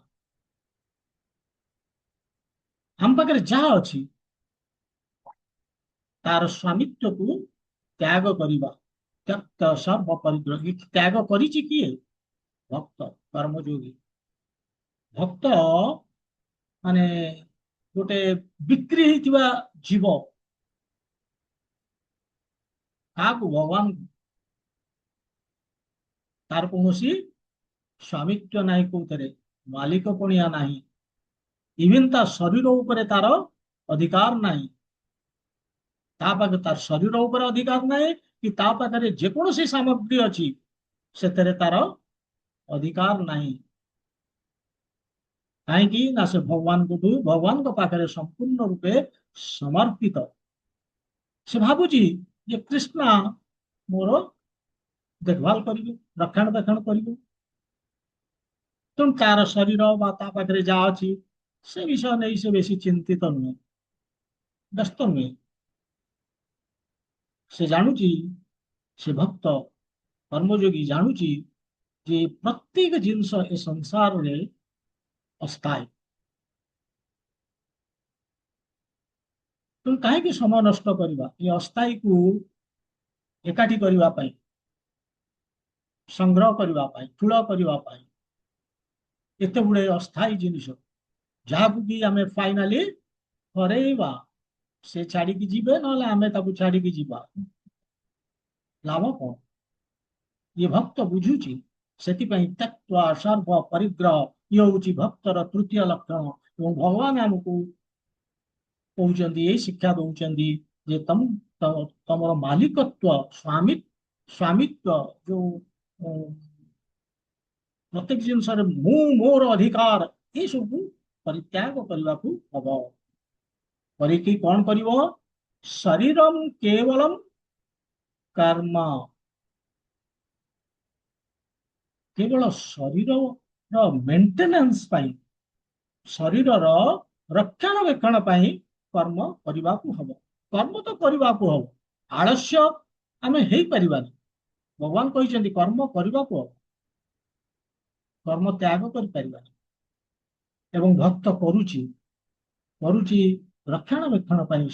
Speaker 1: ଆମ ପାଖରେ ଯାହା ଅଛି ତାର ସ୍ୱାମିତ୍ୱକୁ ତ୍ୟାଗ କରିବା। ତ୍ୟକ୍ତ ସର୍ବ ପରିଗ୍ରହ। ତ୍ୟାଗ କରିଛି କିଏ? ଭକ୍ତ, କର୍ମଯୋଗୀ। ଭକ୍ତ ମାନେ ଗୋଟେ ବିକ୍ରି ହେଇଥିବା ଜୀବ, କାହାକୁ? ଭଗବାନଙ୍କୁ। ତାର କୌଣସି ସ୍ୱାମିତ୍ୱ ନାହିଁ, କୋଉଥିରେ ମାଲିକ ପଣିଆ ନାହିଁ। ଇଭେନ୍ ତା ଶରୀର ଉପରେ ତାର ଅଧିକାର ନାହିଁ। ତା ପାଖରେ ତାର ଶରୀର ଉପରେ ଅଧିକାର ନାହିଁ, କି ତା ପାଖରେ ଯେକୌଣସି ସାମଗ୍ରୀ ଅଛି ସେଥିରେ ତାର ଅଧିକାର ନାହିଁ। କାହିଁକି ନା ସେ ଭଗବାନଙ୍କ ପାଖରେ ସମ୍ପୂର୍ଣ୍ଣ ରୂପେ ସମର୍ପିତ। ସେ ଭାବୁଛି ଯେ କୃଷ୍ଣ ମୋର ଦେଖଭାଲ କରିବେ, ରକ୍ଷଣାବେକ୍ଷଣ କରିବେ। ତେଣୁ ତାର ଶରୀର ବା ତା ପାଖରେ ଯାହା ଅଛି ସେ ବିଷୟ ନେଇ ସେ ବେଶୀ ଚିନ୍ତିତ ନୁହେଁ, ବ୍ୟସ୍ତ ନୁହେଁ। ସେ ଜାଣୁଛି, ସେ ଭକ୍ତ କର୍ମଯୋଗୀ ଜାଣୁଛି ଯେ ପ୍ରତ୍ୟେକ ଜିନିଷ ଏ ସଂସାରରେ ଅସ୍ଥାୟୀ। ତେଣୁ କାହିଁକି ସମୟ ନଷ୍ଟ କରିବା ଏ ଅସ୍ଥାୟୀକୁ ଏକାଠି କରିବା ପାଇଁ, ସଂଗ୍ରହ କରିବା ପାଇଁ, ଠୁଳ କରିବା ପାଇଁ? ଏତେ ଗୁଡେ ଅସ୍ଥାୟୀ ଜିନିଷ ଯାହାକୁ କି ଆମେ ଫାଇନାଲି ହରେଇବା, ସେ ଛାଡିକି ଯିବେ, ନହେଲେ ଆମେ ତାକୁ ଛାଡିକି ଯିବା, ଲାଭ କଣ? ଇଏ ଭକ୍ତ ବୁଝୁଛି। ସେଥିପାଇଁ ତ୍ୟକ୍ତ୍ୱା ସର୍ବ ପରିଗ୍ରହ, ଇଏ ହଉଛି ଭକ୍ତର ତୃତୀୟ ଲକ୍ଷଣ। ଏବଂ ଭଗବାନ ଆମକୁ କହୁଛନ୍ତି, ଏଇ ଶିକ୍ଷା ଦଉଛନ୍ତି ଯେ ତମର ମାଲିକତ୍ୱ, ସ୍ୱାମିତ୍ୱ, ଯୋଉ ପ୍ରତ୍ୟେକ ଜିନିଷରେ ମୁଁ ମୋର ଅଧିକାର, ଏଇ ସବୁ ପରିତ୍ୟାଗ କରିବାକୁ ହବ। କରିକି କଣ କରିବ? ଶରୀରମ୍ କେବଳମ୍ କର୍ମ। କେବଳ ଶରୀରର ମେଣ୍ଟେନାନ୍ସ ପାଇଁ, ଶରୀରର ରକ୍ଷଣାବେକ୍ଷଣ ପାଇଁ କର୍ମ କରିବାକୁ ହବ। କର୍ମ ତ କରିବାକୁ ହବ, ଆଳସ୍ୟ ଆମେ ହେଇପାରିବାନି। ଭଗବାନ କହିଛନ୍ତି କର୍ମ କରିବାକୁ ହବ, କର୍ମ ତ୍ୟାଗ କରିପାରିବାନି। ଏବଂ ଭକ୍ତ କରୁଛି ରକ୍ଷଣାବେକ୍ଷଣ ପାଇଁ,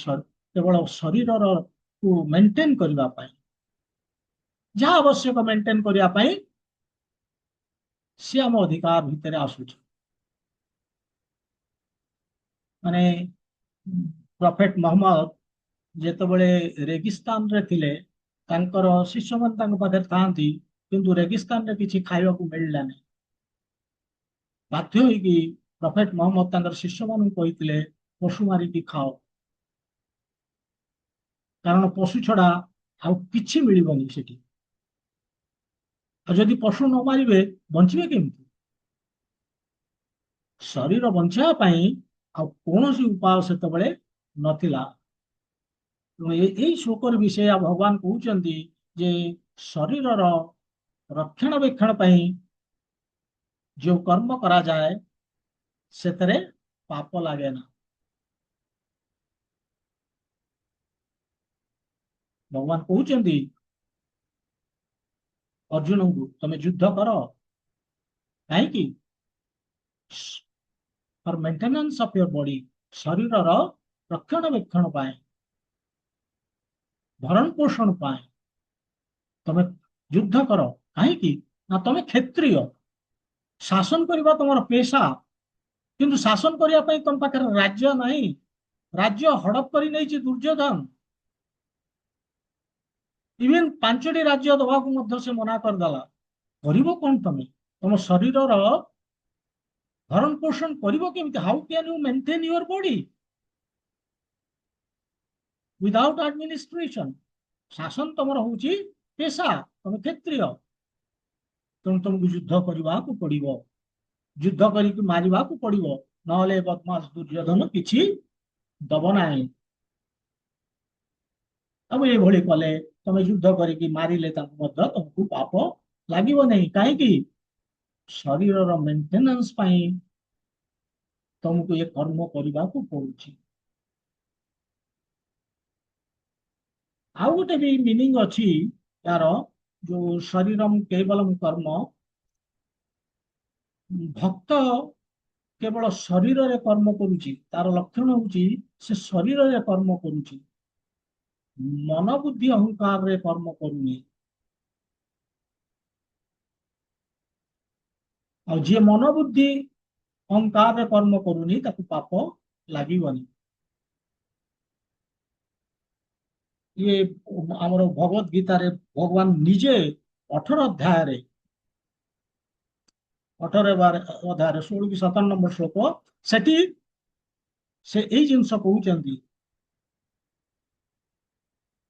Speaker 1: କେବଳ ଶରୀରର ମେଣ୍ଟେନ କରିବା ପାଇଁ, ଯାହା ଆବଶ୍ୟକ ମେଣ୍ଟେନ କରିବା ପାଇଁ ସିଏ ଆମ ଅଧିକାର ଭିତରେ ଆସୁଛି। ମାନେ ପ୍ରଫେଟ ମହମ୍ମଦ ଯେତେବେଳେ ରେଗିସ୍ତାନରେ ଥିଲେ, ତାଙ୍କର ଶିଷ୍ୟମାନେ ତାଙ୍କ ପାଖରେ ଥାଆନ୍ତି, କିନ୍ତୁ ରେଗିସ୍ତାନରେ କିଛି ଖାଇବାକୁ ମିଳିଲାନି। ବାଧ୍ୟ ହୋଇକି ପ୍ରଫେଟ ମହମ୍ମଦ ତାଙ୍କର ଶିଷ୍ୟମାନଙ୍କୁ କହିଥିଲେ ପଶୁ ମାରିକି ଖାଅ, କାରଣ ପଶୁ ଛଡା ଆଉ କିଛି ମିଳିବନି ସେଠି। ଆଉ ଯଦି ପଶୁ ନ ମାରିବେ ବଞ୍ଚିବେ କେମିତି? ଶରୀର ବଞ୍ଚିବା ପାଇଁ ଆଉ କୌଣସି ଉପାୟ ସେତେବେଳେ ନଥିଲା। ତେଣୁ ଏଇ ଶ୍ଲୋକର ବିଷୟ ଭଗବାନ କହୁଛନ୍ତି ଯେ ଶରୀରର ରକ୍ଷଣାବେକ୍ଷଣ ପାଇଁ ଯୋଉ କର୍ମ କରାଯାଏ ସେଥିରେ ପାପ ଲାଗେ ନା। ଭଗବାନ କହୁଛନ୍ତି ଅର୍ଜୁନଙ୍କୁ ତମେ ଯୁଦ୍ଧ କର, କାହିଁକି? ଫର ମେଣ୍ଟେନାନ୍ସ ଅଫ ୟୋର ବଡି, ଶରୀରର ରକ୍ଷଣାବେକ୍ଷଣ ପାଇଁ, ଭରଣ ପୋଷଣ ପାଇଁ ତମେ ଯୁଦ୍ଧ କର। କାହିଁକି ନା ତମେ କ୍ଷତ୍ରିୟ, ଶାସନ କରିବା ତମର ପେଶା, କିନ୍ତୁ ଶାସନ କରିବା ପାଇଁ ତମ ପାଖରେ ରାଜ୍ୟ ନାହିଁ। ରାଜ୍ୟ ହଡପ କରି ନେଇଛି ଦୁର୍ଯ୍ୟୋଧନ। ଇଭେନ 5ଟି ରାଜ୍ୟ ଦବାକୁ ମଧ୍ୟ ସେ ମନା କରିଦେଲା। କରିବ କଣ ତମେ? ତମ ଶରୀରର ଭରଣ ପୋଷଣ କରିବ କେମିତି? How can you maintain your body without administration? ଶାସନ ତମର ହଉଛି ପେଶା, ତମେ କ୍ଷତ୍ରିୟ। ତେଣୁ ତମକୁ ଯୁଦ୍ଧ କରିବାକୁ ପଡିବ, ଯୁଦ୍ଧ କରିକି ମାରିବାକୁ ପଡିବ, ନହେଲେ ବଦମାସ ଦୁର୍ଯ୍ୟୋଧନ କିଛି ଦବ ନାହିଁ। ଆଉ ଏଇଭଳି କଲେ ତମେ ଯୁଦ୍ଧ କରିକି ମାରିଲେ ତାଙ୍କୁ ମଧ୍ୟ ତମକୁ ପାପ ଲାଗିବ ନାହିଁ। କାହିଁକି? ଶରୀରର ମେଣ୍ଟେନାନ୍ସ ପାଇଁ ତମକୁ ଏ କର୍ମ କରିବାକୁ ପଡୁଛି। ଆଉ ଗୋଟେ ବି ମିନିଂ ଅଛି ତାର, ଯୋଉ ଶରୀରମ କେବଳମ କର୍ମ। ଭକ୍ତ କେବଳ ଶରୀରରେ କର୍ମ କରୁଛି, ତାର ଲକ୍ଷଣ ହଉଛି ସେ ଶରୀରରେ କର୍ମ କରୁଛି, ମନ ବୁଦ୍ଧି ଅହଙ୍କାରରେ କର୍ମ କରୁନି। ଆଉ ଯିଏ ମନ ବୁଦ୍ଧି ଅହଙ୍କାରରେ କର୍ମ କରୁନି ତାକୁ ପାପ ଲାଗିବନି। ଇଏ ଆମର ଭଗବତ ଗୀତାରେ ଭଗବାନ ନିଜେ 18 ଅଧ୍ୟାୟରେ 16 କି 17 ନମ୍ବର ଶ୍ଲୋକ, ସେଠି ସେ ଏଇ ଜିନିଷ କହୁଛନ୍ତି,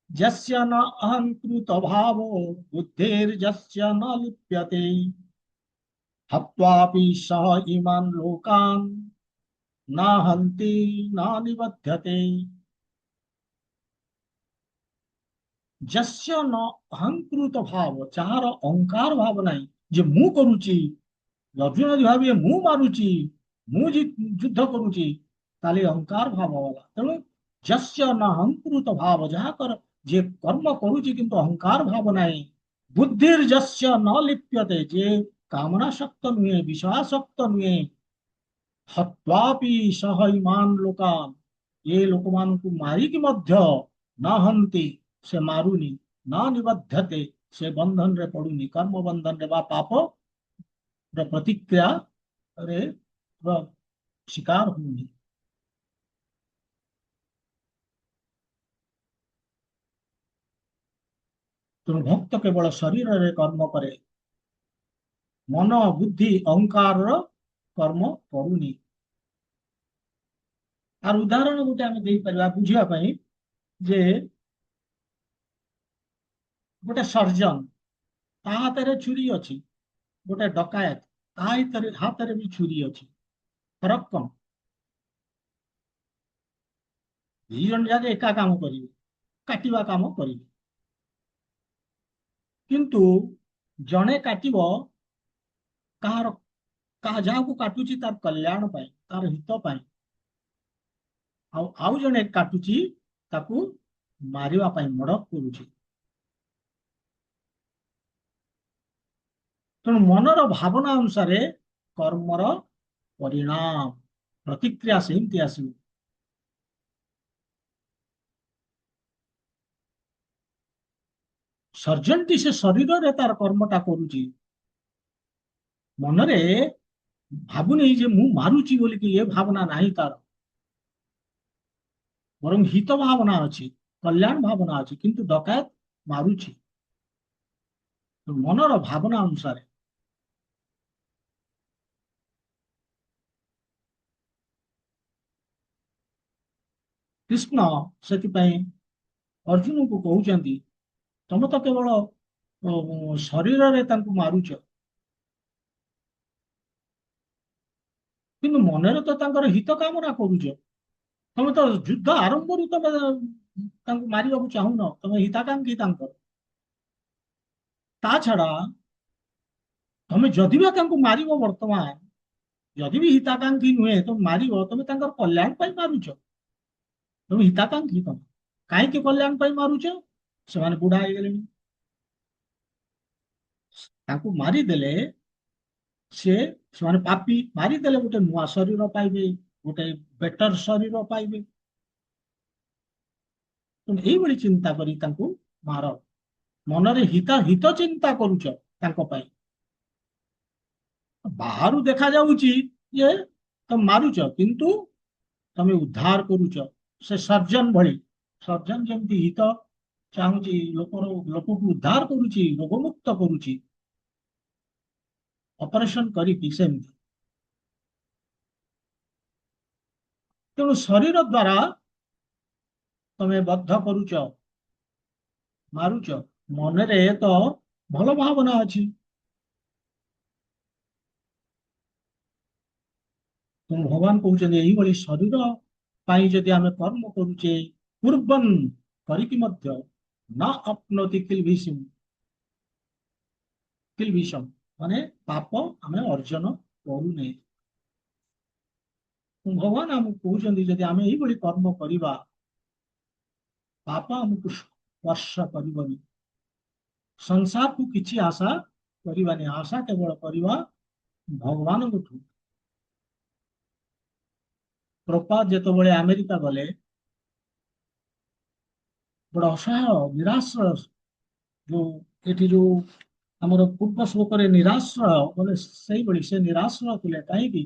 Speaker 1: ଯସ୍ୟ ନ ଅହଂକୃତ ଭାବୋ ବୁଦ୍ଧିର୍ଯସ୍ୟ ନ ଲିପ୍ୟତେ ହତ୍ୱାପି ସହ ଇମାନ୍ ଲୋକାନ୍ न हन्ति न निबध्यते। ଯସ୍ୟ ନ ଅହଂକୃତ ଭାବ, ଯାହାର ଅହଙ୍କାର ଭାବ ନାହିଁ ଯେ ମୁଁ କରୁଛି, ଅର୍ଜୁନ ଯଦି ଭାବିବେ ମୁଁ ମାରୁଛି, ମୁଁ ଯୁଦ୍ଧ କରୁଛି, ତାହେଲେ ଅହଙ୍କାର ଭାବ ହେଲା। ତେଣୁ ଯସ୍ୟ ନ ଅହଂକୃତ ଭାବ, ଯାହାଙ୍କର ଯେ କର୍ମ କରୁଛି କିନ୍ତୁ ଅହଙ୍କାର ଭାବ ନାହିଁ, ବୁଦ୍ଧିର୍ ଯସ୍ୟ ନ ଲିପ୍ୟତେ, ଯେ କାମନା ଶକ୍ତ ନୁହେଁ, ବିଷୟାସକ୍ତ ନୁହେଁ, ହତ୍ୱାପି ସହ ଇମାନ୍ ଲୋକାନ୍, ଏ ଲୋକମାନଙ୍କୁ ମାରିକି ମଧ୍ୟ ନହନ୍ତି, ସେ ମାରୁନି, ନ ନିବଧ୍ୟତେ, ସେ ବନ୍ଧନରେ ପଡୁନି, କର୍ମ ବନ୍ଧନରେ ବା ପାପ ପ୍ରତିକ୍ରିୟାରେ ଶିକାର ହଉନି। ତେଣୁ ଭକ୍ତ କେବଳ ଶରୀରରେ କର୍ମ କରେ, ମନ ବୁଦ୍ଧି ଅହଙ୍କାରର କର୍ମ କରୁନି। আর ଉଦାହରଣ ଗୋଟେ ଆମେ ଦେଇପାରିବା ବୁଝିବା ପାଇଁ, ଯେ ଗୋଟେ ସର୍ଜନ, ତା ହାତରେ ଛୁରୀ ଅଛି, ଗୋଟେ ଡକାୟତ, ତା ହାତରେ ବି ଛୁରୀ ଅଛି, ଫରକ କଣ? ଦି ଜଣ ଯାକ ଏକା କାମ କରିବେ, କାଟିବା କାମ କରିବେ, କିନ୍ତୁ ଜଣେ କାଟିବ କାହାର, ଯାହାକୁ କାଟୁଛି ତାର କଲ୍ୟାଣ ପାଇଁ, ତାର ହିତ ପାଇଁ, ଆଉ ଜଣେ କାଟୁଛି ତାକୁ ମାରିବା ପାଇଁ, ମର୍ଡର କରୁଛି। ତେଣୁ ମନର ଭାବନା ଅନୁସାରେ କର୍ମର ପରିଣାମ, ପ୍ରତିକ୍ରିୟା ସେମିତି ଆସିବ। ସର୍ଜନଟି ସେ ଶରୀରରେ ତାର କର୍ମଟା କରୁଛି, ମନରେ ଭାବୁନି ଯେ ମୁଁ ମାରୁଛି ବୋଲିକି, ଏ ଭାବନା ନାହିଁ ତାର, ବରଂ ହିତ ଭାବନା ଅଛି, କଲ୍ୟାଣ ଭାବନା ଅଛି, କିନ୍ତୁ ଡକାୟତ ମାରୁଛି। ମନର ଭାବନା ଅନୁସାରେ। କୃଷ୍ଣ ସେଥିପାଇଁ ଅର୍ଜୁନଙ୍କୁ କହୁଛନ୍ତି, ତମେ ତ କେବଳ ଶରୀରରେ ତାଙ୍କୁ ମାରୁଛ, କିନ୍ତୁ ମନରେ ତ ତାଙ୍କର ହିତ କାମନା କରୁଛ। ତମେ ତ ଯୁଦ୍ଧ ଆରମ୍ଭରୁ ତମେ ତାଙ୍କୁ ମାରିବାକୁ ଚାହୁଁନ, ତମେ ହିତାକାଂକ୍ଷୀ ତାଙ୍କର। ତା ଛଡା ତମେ ଯଦି ବା ତାଙ୍କୁ ମାରିବ, ବର୍ତ୍ତମାନ ଯଦି ବି ହିତାକାଂକ୍ଷୀ ନୁହେଁ ତମେ ମାରିବ, ତମେ ତାଙ୍କର କଲ୍ୟାଣ ପାଇଁ ମାରୁଛ। ତମେ ହିତାକାଂକ୍ଷୀ ତମେ କାହିଁକି କଲ୍ୟାଣ ପାଇଁ ମାରୁଛ? ସେମାନେ ବୁଢା ହେଇଗଲେଣି, ତାଙ୍କୁ ମାରିଦେଲେ ସେ ସେମାନେ ପାପୀ, ମାରିଦେଲେ ଗୋଟେ ନୂଆ ଶରୀର ପାଇବେ, ଗୋଟେ ବେଟର ଶରୀର ପାଇବେ। ତମେ ଏଇଭଳି ଚିନ୍ତା କରି ତାଙ୍କୁ ମାର, ମନରେ ହିତ ହିତ ଚିନ୍ତା କରୁଛ ତାଙ୍କ ପାଇଁ। ବାହାରୁ ଦେଖାଯାଉଛି ଯେ ତମେ ମାରୁଛ, କିନ୍ତୁ ତମେ ଉଦ୍ଧାର କରୁଛ। ସେ ସର୍ଜନ ଭଳି, ସର୍ଜନ ଯେମିତି ହିତ ଚାହୁଁଛି, ଲୋକକୁ ଉଦ୍ଧାର କରୁଛି, ରୋଗମୁକ୍ତ କରୁଛି ଅପରେସନ କରିକି, ସେମିତି। ତେଣୁ ଶରୀର ଦ୍ୱାରା ତମେ ବଦ୍ଧ କରୁଛ, ମାରୁଛ, ମନରେ ତ ଭଲ ଭାବନା ଅଛି। ତେଣୁ ଭଗବାନ କହୁଛନ୍ତି ଏଇଭଳି ଶରୀର ପାଇଁ ଯଦି ଆମେ କର୍ମ କରୁଛେ, ପୂର୍ବନ୍ କରିକି ମଧ୍ୟ ନ ଅପ୍ନୋତି କିଲଭିଷମ୍, ମାନେ ପାପ ଆମେ ଅର୍ଜନ କରୁନେ। ଭଗବାନ ଆମକୁ କହୁଛନ୍ତି ଯଦି ଆମେ ଏଇଭଳି କର୍ମ କରିବା, ପାପ ଆମକୁ ସ୍ପର୍ଶ କରିବନି, ସଂସାରକୁ କିଛି ଆଶା କରିବାନି, ଆଶା କେବଳ କରିବା ଭଗବାନଙ୍କଠୁ। ପ୍ରପାତ ଯେତେବେଳେ ଆମେରିକା ଗଲେ, ବଡ ଅସହାୟ ନିରାଶ୍ରୟ, ଯୋଉ ଏଠି ଯୋଉ ଆମର ପୂର୍ବ ଶ୍ଲୋକରେ ନିରାଶ୍ରୟ ବୋଲେ, ସେଇଭଳି ସେ ନିରାଶ୍ରୟ ଥିଲେ। କାହିଁକି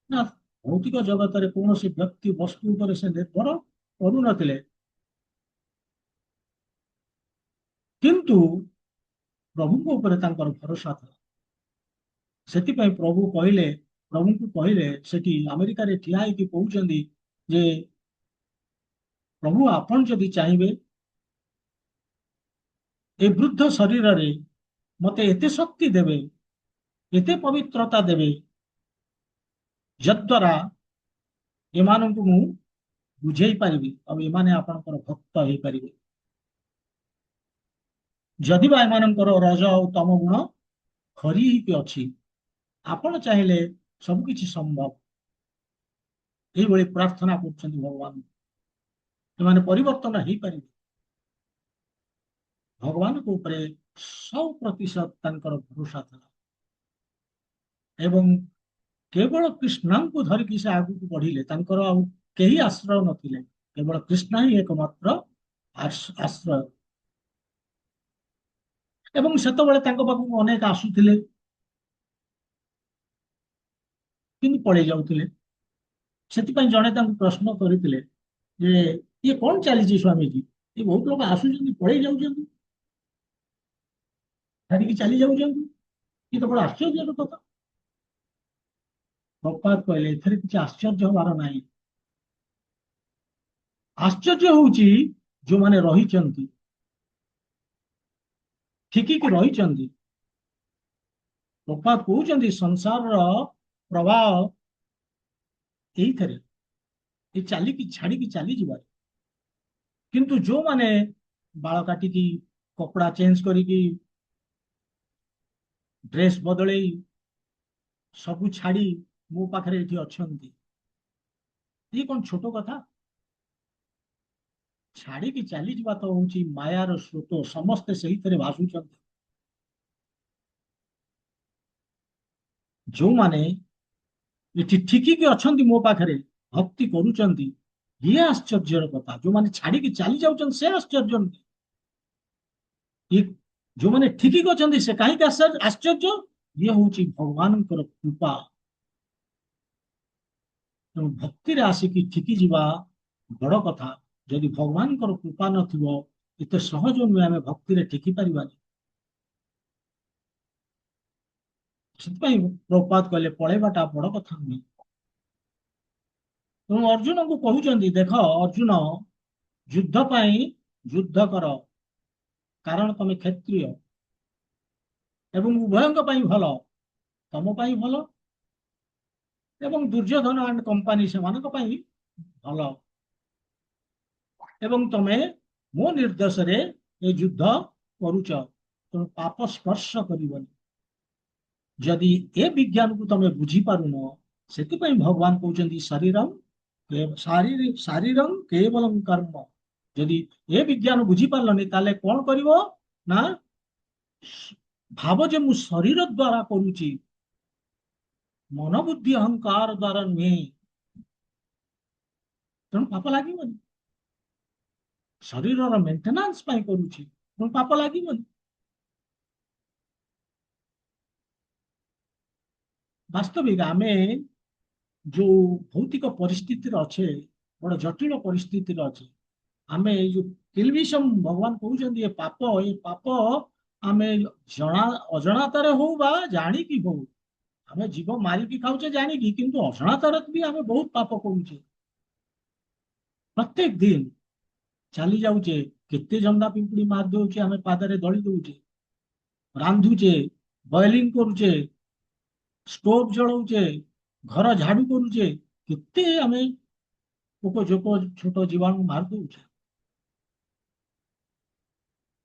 Speaker 1: ନା ଭୌତିକ ଜଗତରେ କୌଣସି ବ୍ୟକ୍ତି ବସ୍ତୁ ଉପରେ ସେ ନିର୍ଭର କରୁନଥିଲେ, କିନ୍ତୁ ପ୍ରଭୁଙ୍କ ଉପରେ ତାଙ୍କର ଭରସା ଥିଲା। ସେଥିପାଇଁ ପ୍ରଭୁଙ୍କୁ କହିଲେ ସେଠି ଆମେରିକାରେ ଠିଆ ହେଇକି କହୁଛନ୍ତି ଯେ ପ୍ରଭୁ ଆପଣ ଯଦି ଚାହିଁବେ ଏ ବୃଦ୍ଧ ଶରୀରରେ ମତେ ଏତେ ଶକ୍ତି ଦେବେ, ଏତେ ପବିତ୍ରତା ଦେବେ, ଯଦ୍ୱାରା ଏମାନଙ୍କୁ ମୁଁ ବୁଝେଇ ପାରିବି ଆଉ ଏମାନେ ଆପଣଙ୍କର ଭକ୍ତ ହେଇପାରିବେ। ଯଦି ବା ଏମାନଙ୍କର ରଜ ଆଉ ତମ ଗୁଣ ଖରି ହେଇକି ଅଛି, ଆପଣ ଚାହିଁଲେ ସବୁକିଛି ସମ୍ଭବ। ଏଇଭଳି ପ୍ରାର୍ଥନା କରୁଛନ୍ତି ଭଗବାନ, ଏମାନେ ପରିବର୍ତ୍ତନ ହେଇପାରିବେ। ଭଗବାନଙ୍କ ଉପରେ 100% ତାଙ୍କର ଭରସା ଥିଲା ଏବଂ କେବଳ କୃଷ୍ଣଙ୍କୁ ଧରିକି ସେ ଆଗକୁ ବଢିଲେ। ତାଙ୍କର ଆଉ କେହି ଆଶ୍ରୟ ନଥିଲେ, କେବଳ କୃଷ୍ଣ ହିଁ ଏକମାତ୍ର ଆଶ୍ରୟ। ଏବଂ ସେତେବେଳେ ତାଙ୍କ ପାଖକୁ ଅନେକ ଆସୁଥିଲେ, କିନ୍ତୁ ପଳେଇ ଯାଉଥିଲେ। ସେଥିପାଇଁ ଜଣେ ତାଙ୍କୁ ପ୍ରଶ୍ନ କରିଥିଲେ ଯେ ଇଏ କଣ ଚାଲିଛି ସ୍ୱାମୀଜୀ, ଏ ବହୁତ ଲୋକ ଆସୁଛନ୍ତି, ପଳେଇ ଯାଉଛନ୍ତି, ଛାଡିକି ଚାଲି ଯାଉଛନ୍ତି, ଇଏ ତ ବଡ ଆଶ୍ଚର୍ଯ୍ୟର କଥା। ପ୍ରପାତ କହିଲେ ଏଥିରେ କିଛି ଆଶ୍ଚର୍ଯ୍ୟ ହବାର ନାହିଁ। ଆଶ୍ଚର୍ଯ୍ୟ ହଉଛି ଯୋଉମାନେ ରହିଛନ୍ତି, ଠିକିକି ରହିଛନ୍ତି। ପ୍ରପାତ କହୁଛନ୍ତି ସଂସାରର ପ୍ରଭାବ ଏଇଥିରେ, ଏ ଚାଲିକି ଛାଡିକି ଚାଲିଯିବାରେ। କିନ୍ତୁ ଯୋଉମାନେ ବାଳ କାଟିକି, କପଡା ଚେଞ୍ଜ କରିକି, ଡ୍ରେସ ବଦଳେଇ, ସବୁ ଛାଡି ମୋ ପାଖରେ ଏଠି ଅଛନ୍ତି, ଇଏ କଣ ଛୋଟ କଥା? ଛାଡିକି ଚାଲିଯିବା ତ ହଉଛି ମାୟାର ସ୍ରୋତ, ସମସ୍ତେ ସେଇଥିରେ ଭାସୁଛନ୍ତି। ଯୋଉମାନେ ଏଠି ଠିକିକି ଅଛନ୍ତି, ମୋ ପାଖରେ ଭକ୍ତି କରୁଛନ୍ତି, ଇଏ ଆଶ୍ଚର୍ଯ୍ୟର କଥା। ଯୋଉମାନେ ଛାଡିକି ଚାଲି ଯାଉଛନ୍ତି ସେ ଆଶ୍ଚର୍ଯ୍ୟ ନୁହେଁ। ଯୋଉମାନେ ଠିକିକି ଅଛନ୍ତି ସେ କାହିଁକି ଆଶ୍ଚର୍ଯ୍ୟ? ଇଏ ହଉଛି ଭଗବାନଙ୍କର କୃପା। ତେଣୁ ଭକ୍ତିରେ ଆସିକି ଠିକି ଯିବା ବଡ କଥା। ଯଦି ଭଗବାନଙ୍କର କୃପା ନଥିବ, ଏତେ ସହଜ ନୁହେଁ ଆମେ ଭକ୍ତିରେ ଠିକି ପାରିବାନି। ସେଥିପାଇଁ ପ୍ରଭୁପାଦ କହିଲେ ପଳେଇବାଟା ବଡ କଥା ନୁହେଁ। ତେଣୁ ଅର୍ଜୁନଙ୍କୁ କହୁଛନ୍ତି, ଦେଖ ଅର୍ଜୁନ, ଯୁଦ୍ଧ ପାଇଁ ଯୁଦ୍ଧ କର, କାରଣ ତମେ କ୍ଷତ୍ରିୟ ଏବଂ ଉଭୟଙ୍କ ପାଇଁ ଭଲ, ତମ ପାଇଁ ଭଲ ଏବଂ ଦୁର୍ଯ୍ୟୋଧନ ଆଣ୍ଡ କମ୍ପାନୀ ସେମାନଙ୍କ ପାଇଁ ଭଲ। ଏବଂ ତମେ ମୋ ନିର୍ଦ୍ଦେଶରେ ଏ ଯୁଦ୍ଧ କରୁଛ, ତେଣୁ ପାପ ସ୍ପର୍ଶ କରିବନି। ଯଦି ଏ ବିଜ୍ଞାନକୁ ତମେ ବୁଝିପାରୁନ, ସେଥିପାଇଁ ଭଗବାନ କହୁଛନ୍ତି ଶାରୀରଂ କେବଳଂ କର୍ମ। ଯଦି ଏ ବିଜ୍ଞାନ ବୁଝିପାରିଲନି ତାହେଲେ କଣ କରିବ ନା ଭାବ ଯେ ମୁଁ ଶରୀର ଦ୍ଵାରା କରୁଛି, ମନ ବୁଦ୍ଧି ଅହଙ୍କାର ଦ୍ଵାରା ନୁହେଁ, ତେଣୁ ପାପ ଲାଗିବନି। ଶରୀରର ମେଣ୍ଟେନାନ୍ସ ପାଇଁ କରୁଛି, ତେଣୁ ପାପ ଲାଗିବନି। ବାସ୍ତବିକ ଆମେ ଯୋଉ ଭୌତିକ ପରିସ୍ଥିତିରେ ଅଛେ, ବଡ ଜଟିଳ ପରିସ୍ଥିତିରେ ଅଛେ, ଆମେ ଏଇ ଯୋଉ ଟେଲିଭିଜନ ଭଗବାନ କହୁଛନ୍ତି ଏ ପାପ ଆମେ ଅଜଣାତାରେ ହଉ ବା ଜାଣିକି ହଉ, ଆମେ ଜୀବ ମାରିକି ଖାଉଛେ ଜାଣିକି, କିନ୍ତୁ ଅଜଣାତାରେ ବି ଆମେ ବହୁତ ପାପ କରୁଛେ। ପ୍ରତ୍ୟେକ ଦିନ ଚାଲି ଯାଉଛେ, କେତେ ଜନ୍ଦା ପିମ୍ପୁଡି ମାରି ଦଉଛେ, ଆମେ ପାଦରେ ଦଳି ଦଉଛେ, ରାନ୍ଧୁଛେ, ବଏଲିଂ କରୁଛେ, ଷ୍ଟୋଭ ଜଳଉଛେ, ଘର ଝାଡୁ କରୁଛେ, କେତେ ଆମେ ପୋକ ଜୋକ ଛୋଟ ଜୀବାଣୁ ମାରି ଦଉଛେ।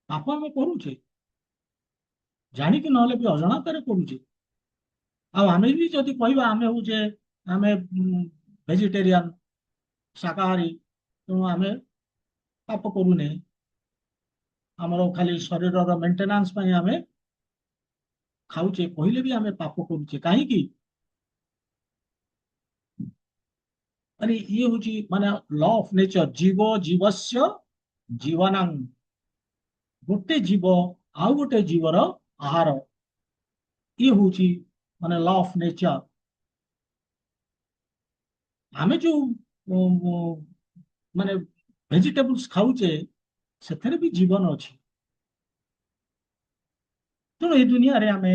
Speaker 1: ପାପ ଆମେ କରୁଛେ, ଜାଣିକି ନହେଲେ ବି ଅଜଣାତାରେ କରୁଛେ। ଆଉ ଆମେ ବି ଯଦି କହିବା ଆମେ ଭେଜିଟେରିଆନ, ଶାକାହାରୀ, ତେଣୁ ଆମେ ପାପ କରୁନେ, ଆମର ଖାଲି ଶରୀରର ମେଣ୍ଟେନାନ୍ସ ପାଇଁ ଆମେ ଖାଉଛେ, କହିଲେ ବି ଆମେ ପାପ କରୁଛେ। କାହିଁକି? ମାନେ ଇଏ ହଉଛି ମାନେ ଲ ଅଫ ନେଚର, ଜୀବ ଜୀବସ୍ୟ ଜୀବନଂ। ଗୋଟେ ଜୀବ ଆଉ ଗୋଟେ ଜୀବର ଆହାର, ଇଏ ହଉଛି ମାନେ ଲ ଅଫ ନେଚର। ଆମେ ଯୋଉ ମାନେ ଭେଜିଟେବୁଲ୍ସ ଖାଉଛେ, ସେଥିରେ ବି ଜୀବନ ଅଛି। ତେଣୁ ଏଇ ଦୁନିଆରେ ଆମେ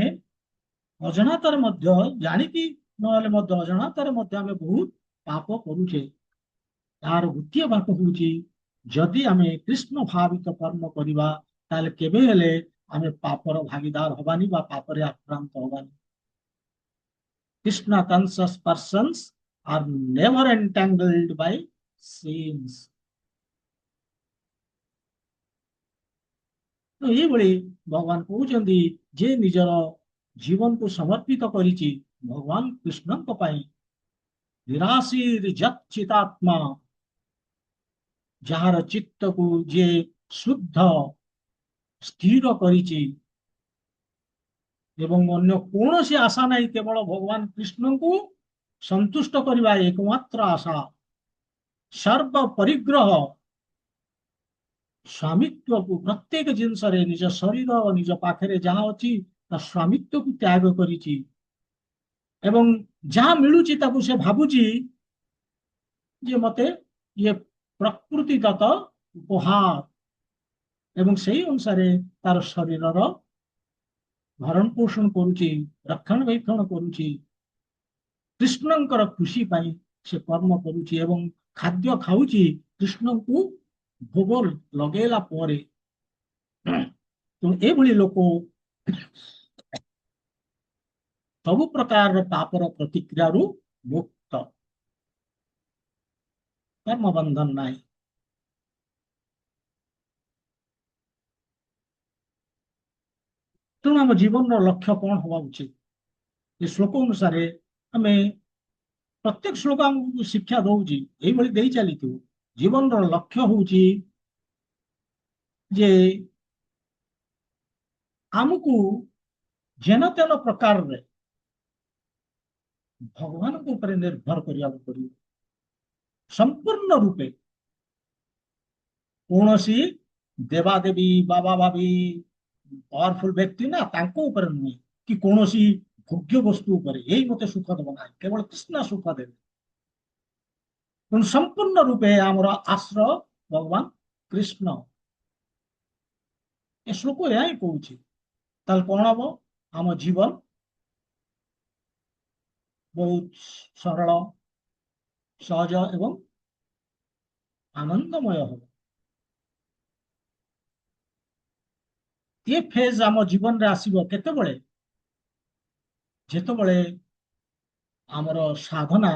Speaker 1: ଅଜଣାତାରେ ମଧ୍ୟ, ଜାଣିକି ନହେଲେ ମଧ୍ୟ ଅଜଣାତାରେ ମଧ୍ୟ ଆମେ ବହୁତ ପାପ କରୁଛେ। ତାର ଗୋଟିଏ ବାଟ ହଉଛି, ଯଦି ଆମେ କୃଷ୍ଣ ଭାବିତ କର୍ମ କରିବା, ତାହେଲେ କେବେ ହେଲେ ଆମେ ପାପର ଭାଗିଦାର ହବାନି ବା ପାପରେ ଆକ୍ରାନ୍ତ ହବାନି। କୃଷ୍ଣ କନସିୟସ୍ ପର୍ସନ୍ସ ଆର୍ ନେଭର ଏଣ୍ଟାଙ୍ଗଲ୍ଡ ବାଇ ସିନ୍ସ। ତ ଏଇଭଳି ଭଗବାନ କହୁଛନ୍ତି ଯେ ନିଜର ଜୀବନକୁ ସମର୍ପିତ କରିଛି ଭଗବାନ କୃଷ୍ଣଙ୍କ ପାଇଁ, ନିରାଶୀର ଯତ୍ ଚିତାତ୍ମା, ଯାହାର ଚିତ୍ତକୁ ଯିଏ ଶୁଦ୍ଧ ସ୍ଥିର କରିଛି ଏବଂ ଅନ୍ୟ କୌଣସି ଆଶା ନାହିଁ, କେବଳ ଭଗବାନ କୃଷ୍ଣଙ୍କୁ ସନ୍ତୁଷ୍ଟ କରିବା ଏକମାତ୍ର ଆଶା। ସର୍ବ ପରିଗ୍ରହ, ସ୍ୱାମିତ୍ୱକୁ ପ୍ରତ୍ୟେକ ଜିନିଷରେ, ନିଜ ଶରୀର ନିଜ ପାଖରେ ଯାହା ଅଛି ତା ସ୍ୱାମିତ୍ୱକୁ ତ୍ୟାଗ କରିଛି ଏବଂ ଯାହା ମିଳୁଛି ତାକୁ ସେ ଭାବୁଛି ଯେ ମତେ ଇଏ ପ୍ରକୃତିଗତ ଉପହାର, ଏବଂ ସେଇ ଅନୁସାରେ ତାର ଶରୀରର ଭରଣ ପୋଷଣ କରୁଛି, ରକ୍ଷଣାବେକ୍ଷଣ କରୁଛି। କୃଷ୍ଣଙ୍କର ଖୁସି ପାଇଁ ସେ କର୍ମ କରୁଛି ଏବଂ ଖାଦ୍ୟ ଖାଉଛି କୃଷ୍ଣଙ୍କୁ ଭୋଗ ଲଗେଇଲା ପରେ। ତେଣୁ ଏଭଳି ଲୋକ ସବୁ ପ୍ରକାରର ପାପର ପ୍ରତିକ୍ରିୟାରୁ ମୁକ୍ତ, କର୍ମ ବନ୍ଧନ ନାହିଁ। ତେଣୁ ଆମ ଜୀବନର ଲକ୍ଷ୍ୟ କଣ ହବା ଉଚିତ? ଏ ଶ୍ଲୋକ ଅନୁସାରେ ଆମେ, ପ୍ରତ୍ୟେକ ଶ୍ଲୋକ ଆମକୁ ଶିକ୍ଷା ଦଉଛି, ଏଇଭଳି ଦେଇ ଚାଲିଥିବ। ଜୀବନର ଲକ୍ଷ୍ୟ ହଉଛି ଯେ ଆମକୁ ଯେନ ତେନ ପ୍ରକାରରେ ଭଗବାନଙ୍କ ଉପରେ ନିର୍ଭର କରିବାକୁ ପଡିବ ସମ୍ପୂର୍ଣ୍ଣ ରୂପେ। କୌଣସି ଦେବାଦେବୀ ବାବା ବାବି ପାୱାରଫୁଲ ବ୍ୟକ୍ତି ନା ତାଙ୍କ ଉପରେ ନୁହେଁ, କି କୌଣସି ଭୋଗ୍ୟ ବସ୍ତୁ ଉପରେ, ଏଇ ମତେ ସୁଖ ଦେବ ନାହିଁ, କେବଳ କୃଷ୍ଣ ସୁଖ ଦେବେ। ତେଣୁ ସମ୍ପୂର୍ଣ୍ଣ ରୂପେ ଆମର ଆଶ୍ରୟ ଭଗବାନ କୃଷ୍ଣ। ଏ ଶ୍ଲୋକ ଏହା ହିଁ କହୁଛି। ତାହେଲେ କଣ ହବ? ଆମ ଜୀବନ ବହୁତ ସରଳ, ସହଜ ଏବଂ ଆନନ୍ଦମୟ ହବ। ଏ ଫେଜ ଆମ ଜୀବନରେ ଆସିବ କେତେବେଳେ? ଯେତେବେଳେ आमर साधना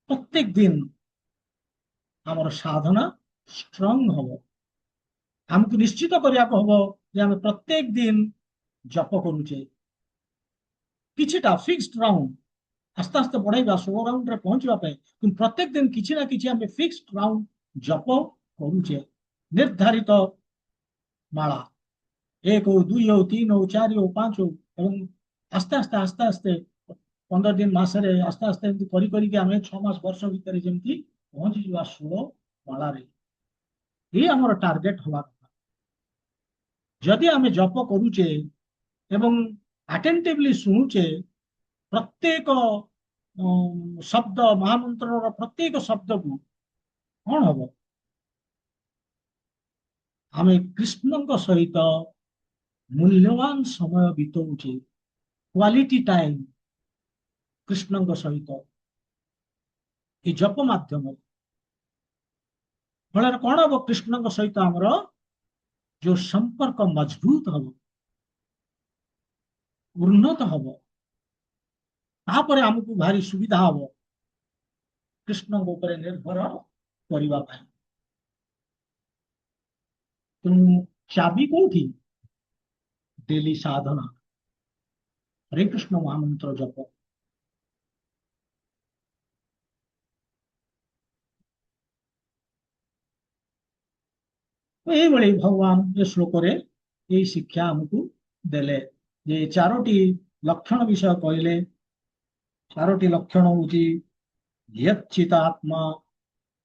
Speaker 1: प्रत्येक दिन आमर साधना स्ट्रंग हम हमको निश्चित करने को हम जे आम प्रत्येक दिन जप करुचे किछिटा फिक्स्ड राउंड आस्ते आस्ते बढ़ाइबा 16 राउंड रे पहुंचवा पे कि प्रत्येक दिन किछि ना किछि आम फिक्स्ड राउंड जप करुचे निर्धारित माला 1 हो 2 हो 3 हो 4 हो 5 हो एवं आस्ते आस्ते 15 दिन मासरे आस्ते आस्ते एमती करी करी के आमे 6 मास वर्ष भीतर जेमती पहुंची जिवा 16 माला रे ये हमर टार्गेट हवा कथा जदि आमे जप करूचे एवं अटेंटिवली सुनुचे प्रत्येक शब्द महामंत्र प्रत्येक शब्द को कौन हम आमे कृष्ण सहित मूल्यवान समय बिताऊचे क्वालिटी टाइम कृष्ण सहित ये जप माध्यम फल कौन हम कृष्ण सहित आमर जो संपर्क मजबूत हम उन्नत हम तापर आमको भारी सुविधा हम कृष्ण ऊपर निर्भर करने तेणु चाबी कौटी डेली साधना हरे कृष्ण महामंत्र जप तो ये भगवान ये श्लोक ये शिक्षा हमको देले ये चारोटी लक्षण विषय कहले चारोटी लक्षण हूँ यच्चित आत्मा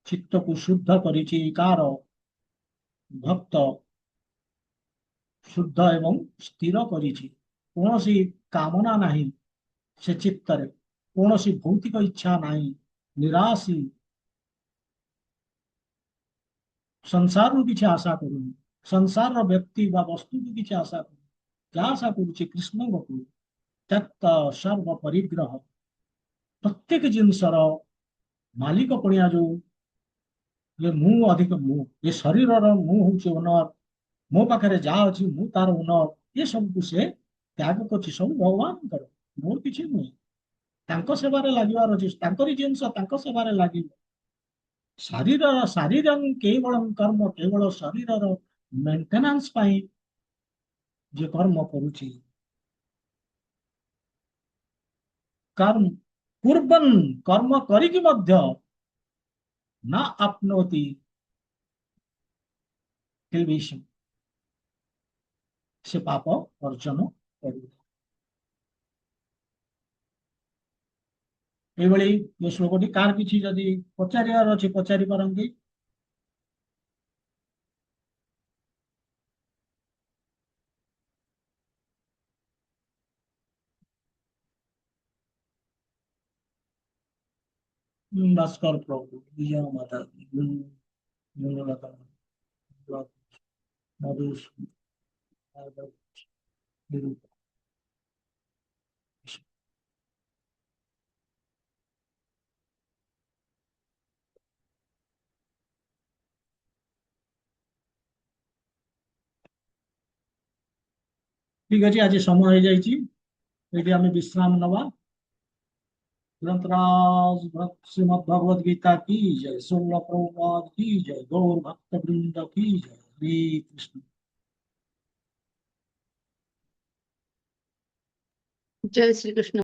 Speaker 1: चित्त को शुद्ध करिछि कार भक्त शुद्ध एवं स्थिर करिछि कौन सी कामना नहीं से चित्तरे कौन सी भौतिक इच्छा नहीं निराशी संसार रू किसी आशा करूनी संसार व्यक्ति बा वस्तु को किसी आशा करूनी क्या आशा करुचे कृष्ण को त्यक्त सर्व परिग्रह प्रत्येक जिनसर मालिक पणिया जो ये मु अधिक मु ये शरीर मु हूँ ओनर मो पाखे जहाँ अच्छी मु तार ओनर ये सब को से त्याग कर सब भगवान कर मोर किसी नुहे तांको सेवारे लागिबार अछि तांकरी जिनस तांको सेवारे लागिब शरीर शरीर केवल कर्म केवल शरीर मेंटेनेंस पाई जे कर्म करुछि कर्म कुर्बन कर्म करिकी मध्य न आपनोति किल्बिषम से पाप अर्जन करू एभଳି ये श्लोकटी कार किछि जदि पचारियार अछि पचारि परंती भास्कर प्रभु विजय माता गुणलता मधुसूदन ठीक अच्छे आज समय हो जाइए आम विश्राम नवा ग्रंथराज श्रीमद भगवद गीता की जय सोल प्रभुपाद की जय गौर भक्त वृंद की जय हरे कृष्ण
Speaker 4: जय श्री कृष्ण।